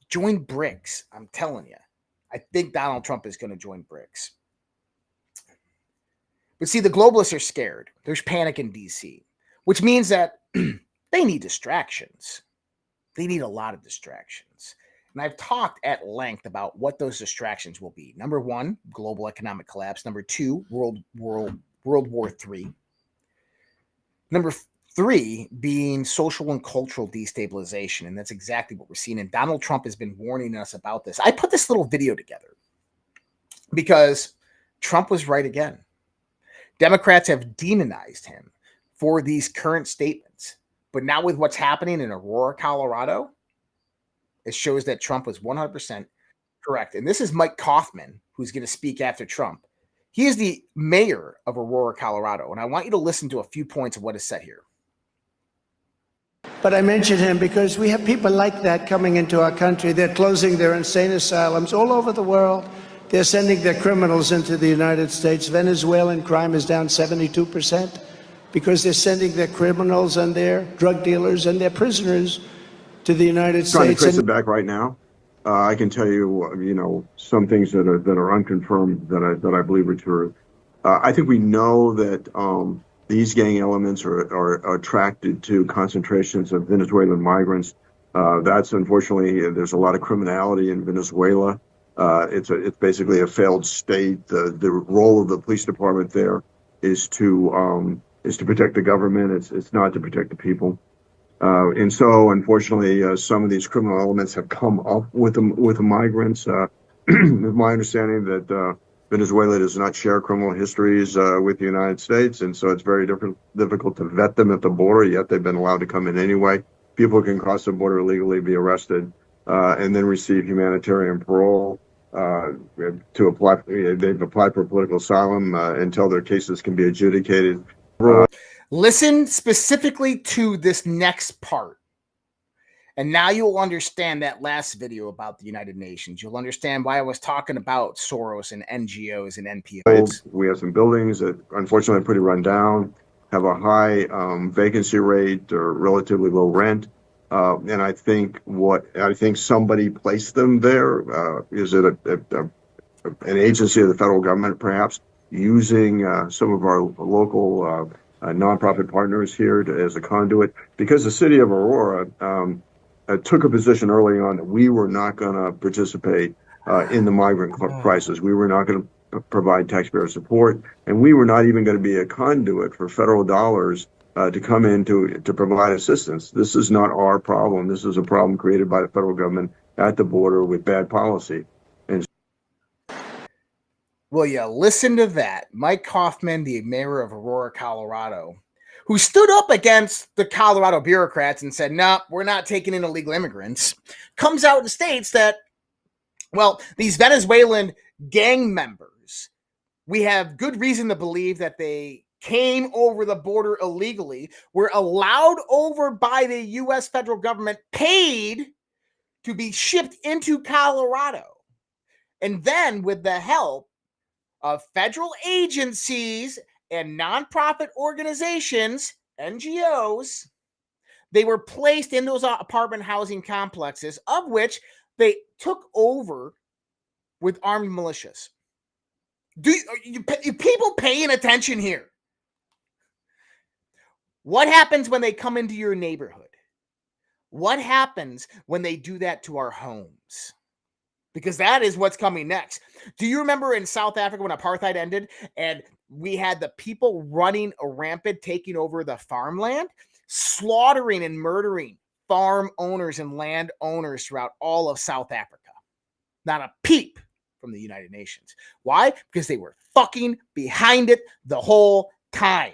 Join BRICS. I'm telling you. I think Donald Trump is going to join BRICS. But see, the globalists are scared. There's panic in DC, which means that they need distractions. They need a lot of distractions. And I've talked at length about what those distractions will be. Number one, global economic collapse. Number two, World War III. Number three being social and cultural destabilization. And that's exactly what we're seeing. And Donald Trump has been warning us about this. I put this little video together because Trump was right again. Democrats have demonized him for these current statements. But now with what's happening in Aurora, Colorado, it shows that Trump was 100% correct. And this is Mike Kaufman, who's going to speak after Trump. He is the mayor of Aurora, Colorado. And I want you to listen to a few points of what is said here. But I mention him because we have people like that coming into our country. They're closing their insane asylums all over the world. They're sending their criminals into the United States. Venezuelan crime is down 72% because they're sending their criminals and their drug dealers and their prisoners to the United States. Trying to trace it back right now. I can tell you, some things that are unconfirmed that I believe are true. I think we know that these gang elements are attracted to concentrations of Venezuelan migrants. That's unfortunately, there's a lot of criminality in Venezuela. It's basically a failed state. The role of the police department there is to protect the government. It's not to protect the people. And so, unfortunately, some of these criminal elements have come up with the migrants. It's my understanding that Venezuela does not share criminal histories with the United States, and so it's very difficult to vet them at the border. Yet they've been allowed to come in anyway. People can cross the border illegally, be arrested, and then receive humanitarian parole. To apply, they've applied for political asylum until their cases can be adjudicated. Listen specifically to this next part. And now you'll understand that last video about the United Nations. You'll understand why I was talking about Soros and NGOs and NPOs. We have some buildings that unfortunately are pretty run down, have a high vacancy rate or relatively low rent. And I think somebody placed them there. Is it an agency of the federal government, perhaps, using some of our local nonprofit partners here as a conduit? Because the city of Aurora took a position early on that we were not going to participate in the migrant crisis. We were not going to provide taxpayer support, and we were not even going to be a conduit for federal dollars to come in to provide assistance. This is not our problem. This is a problem created by the federal government at the border with bad policy. And well, yeah, listen to that. Mike Kaufman, the mayor of Aurora, Colorado, who stood up against the Colorado bureaucrats and said, no, we're not taking in illegal immigrants, comes out and states that, well, these Venezuelan gang members, we have good reason to believe that they came over the border illegally, were allowed over by the U.S. federal government, paid to be shipped into Colorado. And then with the help of federal agencies and nonprofit organizations, NGOs, they were placed in those apartment housing complexes, of which they took over with armed militias. Do you people paying attention here? What happens when they come into your neighborhood? What happens when they do that to our homes? Because that is what's coming next. Do you remember in South Africa when apartheid ended and we had the people running rampant, taking over the farmland, slaughtering and murdering farm owners and land owners throughout all of South Africa? Not a peep from the United Nations. Why? Because they were fucking behind it the whole time.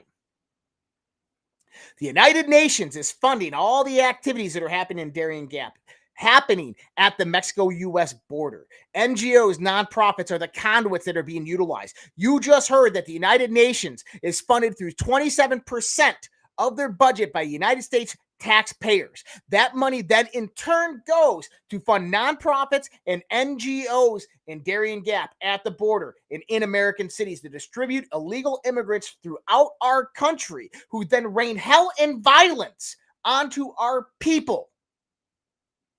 The United Nations is funding all the activities that are happening in Darien Gap, happening at the Mexico-U.S. border. NGOs, nonprofits are the conduits that are being utilized. You just heard that the United Nations is funded through 27% of their budget by United States taxpayers. That money then in turn goes to fund nonprofits and NGOs in Darien Gap, at the border, and in American cities to distribute illegal immigrants throughout our country who then rain hell and violence onto our people.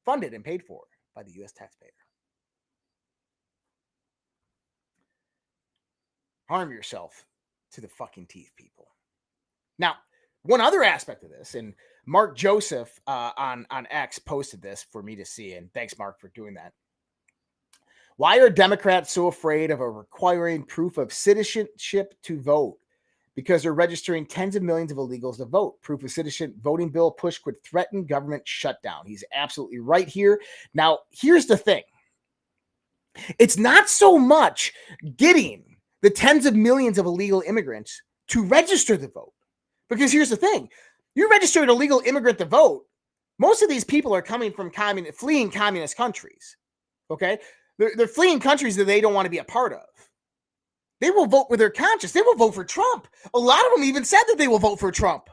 Funded and paid for by the U.S. taxpayer. Harm yourself to the fucking teeth, people. Now, one other aspect of this, and Mark Joseph on X posted this for me to see, and thanks, Mark, for doing that. Why are Democrats so afraid of requiring proof of citizenship to vote? Because they're registering tens of millions of illegals to vote. Proof of citizenship voting bill push could threaten government shutdown. He's absolutely right here. Now, here's the thing. It's not so much getting the tens of millions of illegal immigrants to register to vote. Because here's the thing. You register an illegal immigrant to vote, most of these people are coming from fleeing communist countries. Okay? They're fleeing countries that they don't want to be a part of. They will vote with their conscience. They will vote for Trump. A lot of them even said that they will vote for Trump.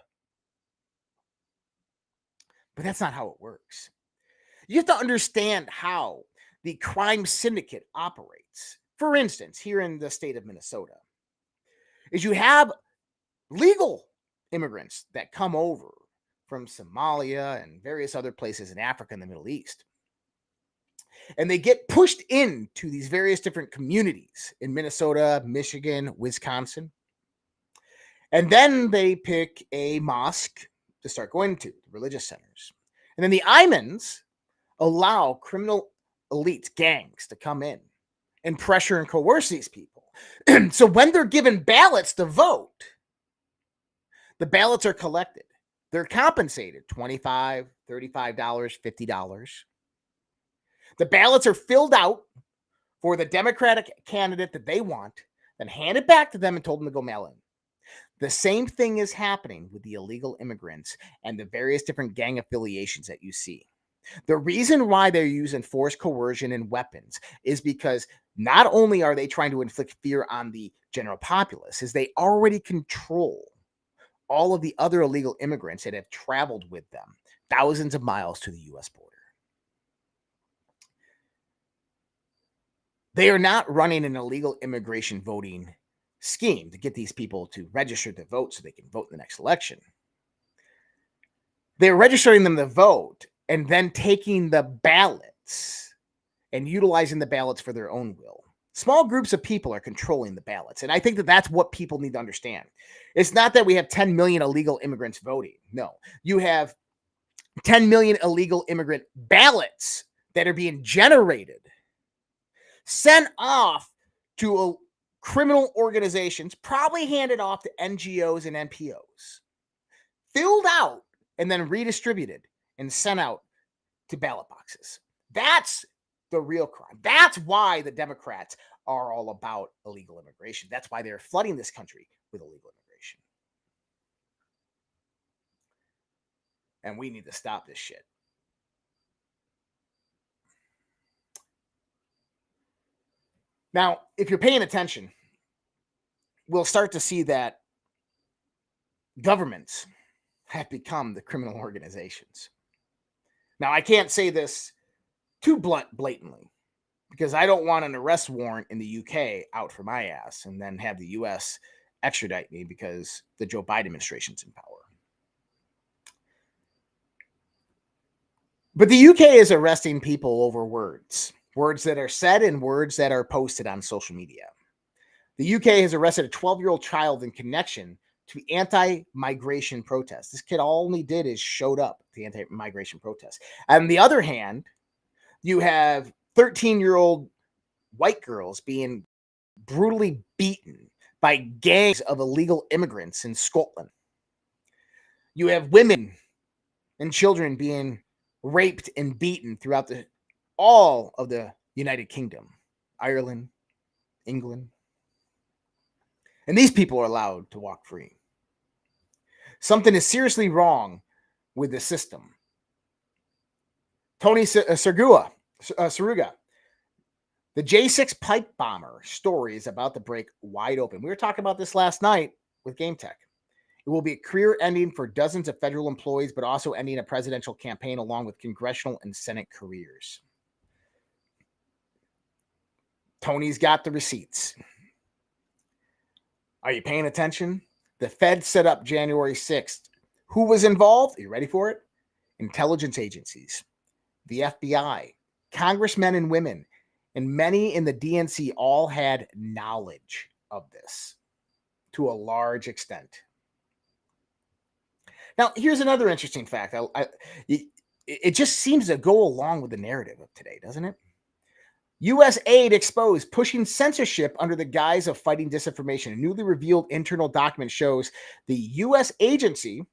But that's not how it works. You have to understand how the crime syndicate operates. For instance, here in the state of Minnesota, is you have legal immigrants that come over from Somalia and various other places in Africa and the Middle East. And they get pushed into these various different communities in Minnesota, Michigan, Wisconsin. And then they pick a mosque to start going to, religious centers. And then the Imans allow criminal elites, gangs, to come in and pressure and coerce these people. So when they're given ballots to vote, the ballots are collected. They're compensated $25, $35, $50. The ballots are filled out for the Democratic candidate that they want, then handed back to them and told them to go mail in. The same thing is happening with the illegal immigrants and the various different gang affiliations that you see. The reason why they're using force, coercion, and weapons is because not only are they trying to inflict fear on the general populace, is they already control all of the other illegal immigrants that have traveled with them thousands of miles to the U.S. border. They are not running an illegal immigration voting scheme to get these people to register to vote so they can vote in the next election. They're registering them to vote and then taking the ballots and utilizing the ballots for their own will. Small groups of people are controlling the ballots. And I think that that's what people need to understand. It's not that we have 10 million illegal immigrants voting. No, you have 10 million illegal immigrant ballots that are being generated, sent off to criminal organizations, probably handed off to NGOs and NPOs, filled out and then redistributed and sent out to ballot boxes. That's the real crime. That's why the Democrats are all about illegal immigration. That's why they're flooding this country with illegal immigration. And we need to stop this shit. Now, if you're paying attention, we'll start to see that governments have become the criminal organizations. Now, I can't say this too blatantly because I don't want an arrest warrant in the UK out for my ass and then have the US extradite me because the Joe Biden administration's in power. But the UK is arresting people over words that are said and words that are posted on social media. The UK has arrested a 12-year-old child in connection to anti-migration protests. This kid all he did is showed up at the anti-migration protests. On the other hand, you have 13-year-old white girls being brutally beaten by gangs of illegal immigrants in Scotland. You have women and children being raped and beaten throughout all of the United Kingdom, Ireland, England. And these people are allowed to walk free. Something is seriously wrong with the system. Tony Saruga, the J6 pipe bomber story is about to break wide open. We were talking about this last night with Game Tech. It will be a career ending for dozens of federal employees, but also ending a presidential campaign along with congressional and Senate careers. Tony's got the receipts. Are you paying attention? The Fed set up January 6th. Who was involved? Are you ready for it? Intelligence agencies, the FBI, congressmen and women, and many in the DNC all had knowledge of this to a large extent. Now, here's another interesting fact. It just seems to go along with the narrative of today, doesn't it? U.S. aid exposed, pushing censorship under the guise of fighting disinformation. A newly revealed internal document shows the U.S. Agency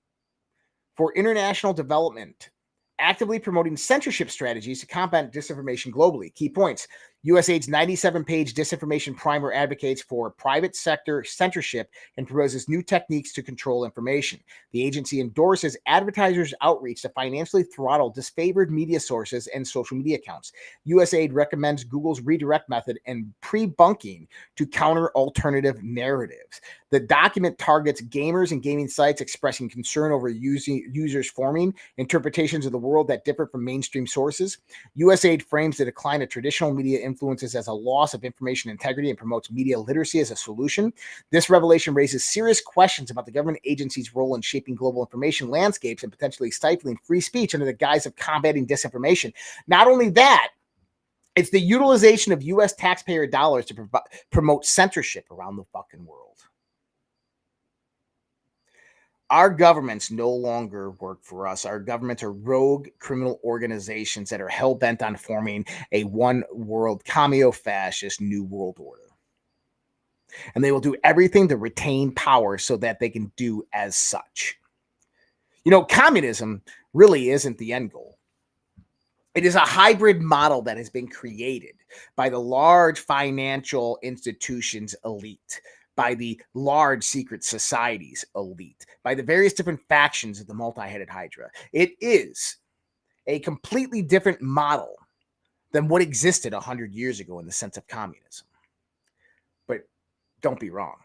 for International Development actively promoting censorship strategies to combat disinformation globally. Key points. USAID's 97-page disinformation primer advocates for private sector censorship and proposes new techniques to control information. The agency endorses advertisers' outreach to financially throttle disfavored media sources and social media accounts. USAID recommends Google's redirect method and pre-bunking to counter alternative narratives. The document targets gamers and gaming sites expressing concern over users forming interpretations of the world that differ from mainstream sources. USAID frames the decline of traditional media influences as a loss of information integrity and promotes media literacy as a solution. This revelation raises serious questions about the government agency's role in shaping global information landscapes and potentially stifling free speech under the guise of combating disinformation. Not only that, it's the utilization of U.S. taxpayer dollars to promote censorship around the fucking world. Our governments no longer work for us. Our governments are rogue criminal organizations that are hell-bent on forming a one-world commie-fascist new world order. And they will do everything to retain power so that they can do as such. You know, communism really isn't the end goal. It is a hybrid model that has been created by the large financial institutions elite, by the large secret societies elite, by the various different factions of the multi-headed Hydra. It is a completely different model than what existed 100 years ago in the sense of communism. But don't be wrong.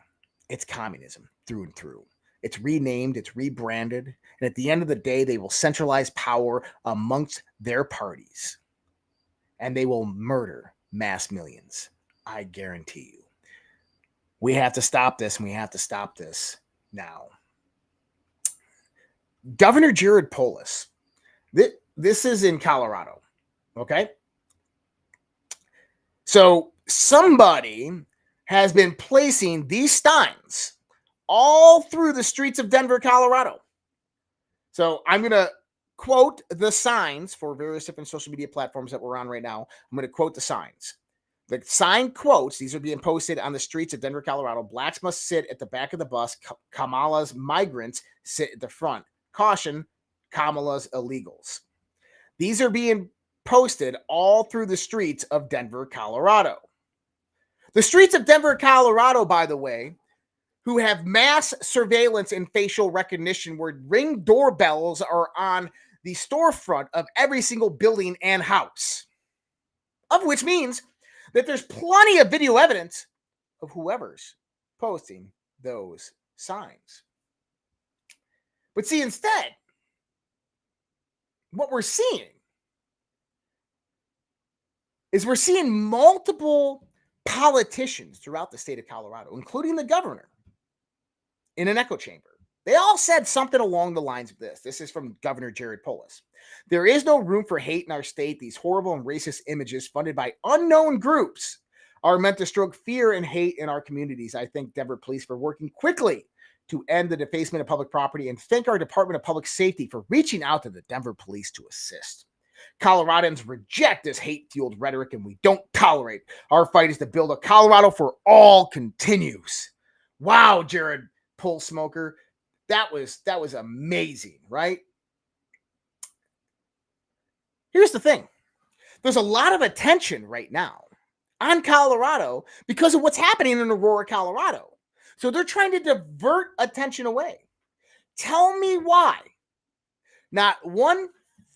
It's communism through and through. It's renamed, it's rebranded, and at the end of the day, they will centralize power amongst their parties, and they will murder mass millions. I guarantee you. We have to stop this, and we have to stop this now. Governor Jared Polis, this is in Colorado, okay? So somebody has been placing these signs all through the streets of Denver, Colorado. So I'm going to quote the signs for various different social media platforms that we're on right now. I'm going to quote the signs. The sign quotes, these are being posted on the streets of Denver, Colorado. Blacks must sit at the back of the bus. Kamala's migrants sit at the front. Caution, Kamala's illegals. These are being posted all through the streets of Denver, Colorado. The streets of Denver, Colorado, by the way, who have mass surveillance and facial recognition where Ring doorbells are on the storefront of every single building and house, of which means that there's plenty of video evidence of whoever's posting those signs. But see, instead, what we're seeing is we're seeing multiple politicians throughout the state of Colorado, including the governor, in an echo chamber. They all said something along the lines of this. This is from Governor Jared Polis. There is no room for hate in our state. These horrible and racist images funded by unknown groups are meant to stroke fear and hate in our communities. I thank Denver Police for working quickly to end the defacement of public property and thank our Department of Public Safety for reaching out to the Denver Police to assist. Coloradans reject this hate-fueled rhetoric and we don't tolerate. Our fight is to build a Colorado for all continues. Wow, Jared Pull Smoker. That was amazing, right? Here's the thing. There's a lot of attention right now on Colorado because of what's happening in Aurora, Colorado. So they're trying to divert attention away. Tell me why. Not one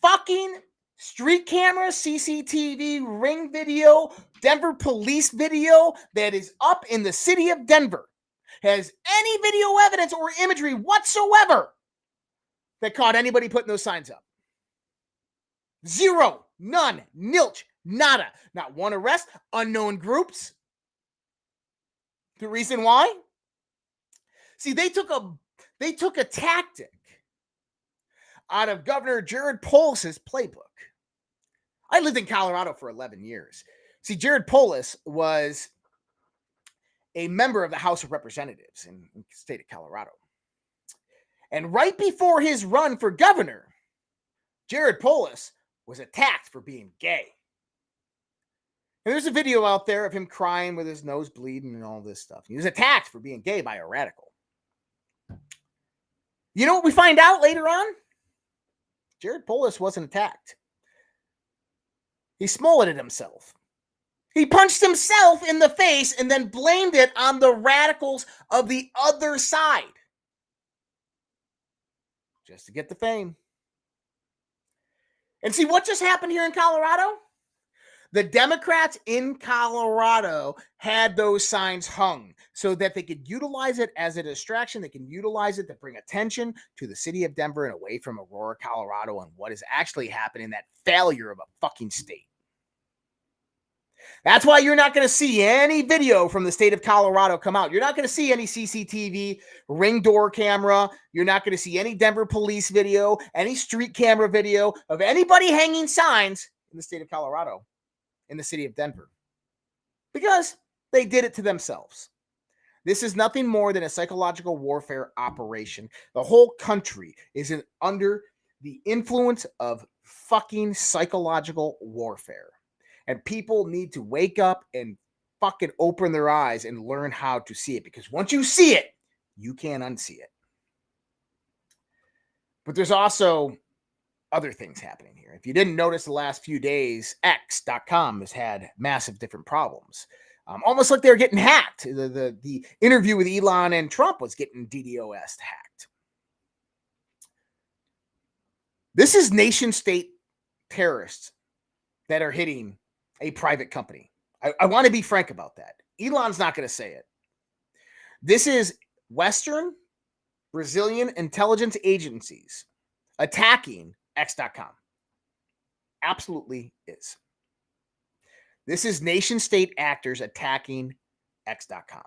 fucking street camera, CCTV, Ring video, Denver police video that is up in the city of Denver has any video evidence or imagery whatsoever that caught anybody putting those signs up. Zero, none, nilch, nada. Not one arrest, unknown groups. The reason why? See, they took a tactic out of Governor Jared Polis's playbook. I lived in Colorado for 11 years. See, Jared Polis was a member of the House of Representatives in the state of Colorado. And right before his run for governor, Jared Polis was attacked for being gay. And there's a video out there of him crying with his nose bleeding and all this stuff. He was attacked for being gay by a radical. You know what we find out later on? Jared Polis wasn't attacked. He smollett himself. He punched himself in the face and then blamed it on the radicals of the other side. Just to get the fame. And see what just happened here in Colorado? The Democrats in Colorado had those signs hung so that they could utilize it as a distraction. They can utilize it to bring attention to the city of Denver and away from Aurora, Colorado, and what is actually happening, that failure of a fucking state. That's why you're not going to see any video from the state of Colorado come out. You're not going to see any CCTV, Ring door camera. You're not going to see any Denver police video, any street camera video of anybody hanging signs in the state of Colorado, in the city of Denver, because they did it to themselves. This is nothing more than a psychological warfare operation. The whole country is under the influence of fucking psychological warfare. And people need to wake up and fucking open their eyes and learn how to see it. Because once you see it, you can't unsee it. But there's also other things happening here. If you didn't notice the last few days, X.com has had massive different problems. Almost like they were getting hacked. The interview with Elon and Trump was getting DDoS hacked. This is nation state terrorists that are hitting a private company. I want to be frank about that. Elon's not going to say it. This is Western Brazilian intelligence agencies attacking X.com. Absolutely is. This is nation state actors attacking X.com.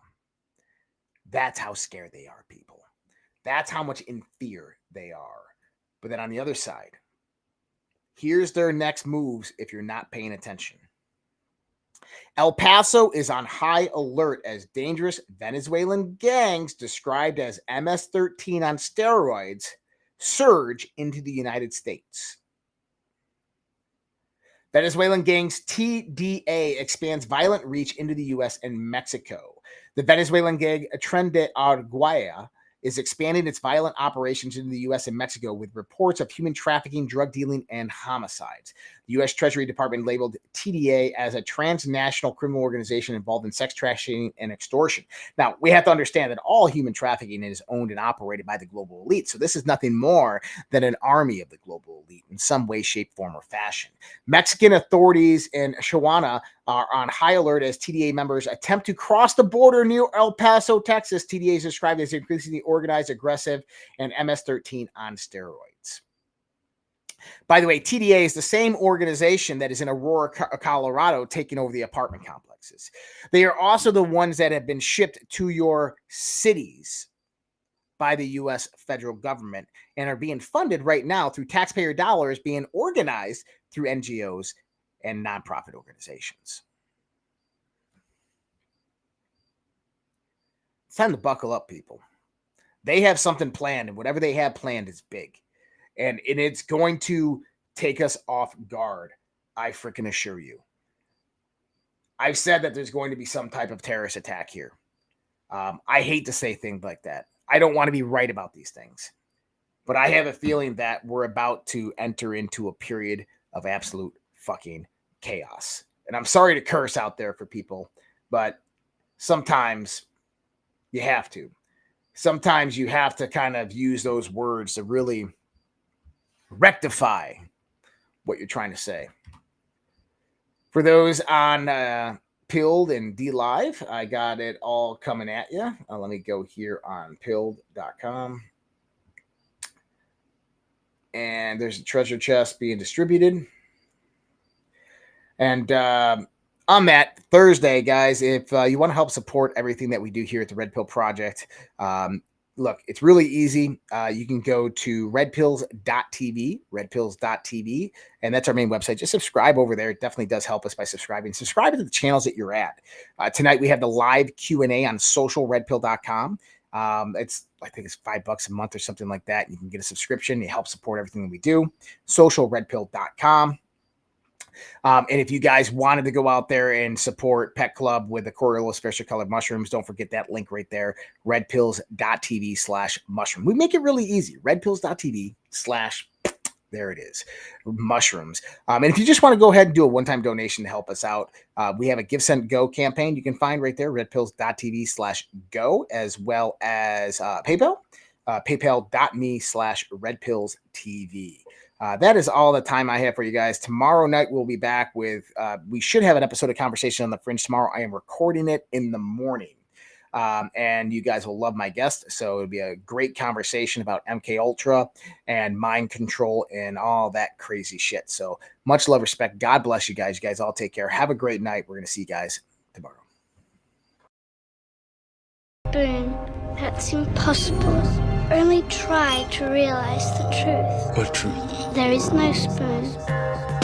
That's how scared they are, people. That's how much in fear they are. But then on the other side, here's their next moves if you're not paying attention. El Paso is on high alert as dangerous Venezuelan gangs described as MS-13 on steroids surge into the United States. Venezuelan gangs TDA expands violent reach into the U.S. and Mexico. The Venezuelan gang Tren de Aragua is expanding its violent operations into the U.S. and Mexico with reports of human trafficking, drug dealing, and homicides. The U.S. Treasury Department labeled TDA as a transnational criminal organization involved in sex trafficking and extortion. Now, we have to understand that all human trafficking is owned and operated by the global elite, so this is nothing more than an army of the global elite in some way, shape, form, or fashion. Mexican authorities in Chihuahua are on high alert as TDA members attempt to cross the border near El Paso, Texas. TDA is described as increasingly organized, aggressive, and MS-13 on steroids. By the way, TDA is the same organization that is in Aurora, Colorado, taking over the apartment complexes. They are also the ones that have been shipped to your cities by the U.S. federal government and are being funded right now through taxpayer dollars, being organized through NGOs and nonprofit organizations. It's time to buckle up, people. They have something planned, and whatever they have planned is big. And it's going to take us off guard, I freaking assure you. I've said that there's going to be some type of terrorist attack here. I hate to say things like that. I don't want to be right about these things. But I have a feeling that we're about to enter into a period of absolute fucking chaos. And I'm sorry to curse out there for people, but sometimes you have to. Sometimes you have to kind of use those words to really rectify what you're trying to say. For those on Pilled and D Live, I got it all coming at you. Let me go here on pilled.com. And there's a treasure chest being distributed. And on that Thursday, guys, if you want to help support everything that we do here at the Red Pill Project, look, it's really easy. You can go to redpills.tv, and that's our main website. Just subscribe over there. It definitely does help us by subscribing. Subscribe to the channels that you're at. Tonight, we have the live Q&A on socialredpill.com. I think it's $5 a month or something like that. You can get a subscription. It helps support everything that we do. Socialredpill.com. And if you guys wanted to go out there and support Petclub with the Coriolo special colored mushrooms, don't forget that link right there, redpills.tv/mushroom. We make it really easy. Redpills.tv/ there it is, mushrooms. And if you just want to go ahead and do a one-time donation to help us out, we have a Give, Send, Go campaign you can find right there, redpills.tv/go, as well as PayPal, paypal.me/redpillstv. That is all the time I have for you guys. Tomorrow night, we'll be back with, we should have an episode of Conversation on the Fringe tomorrow. I am recording it in the morning. And you guys will love my guest. So it'll be a great conversation about MK Ultra and mind control and all that crazy shit. So much love, respect. God bless you guys. You guys all take care. Have a great night. We're going to see you guys tomorrow. Boom. That's impossible. Only try to realize the truth. What truth? There is no spoon.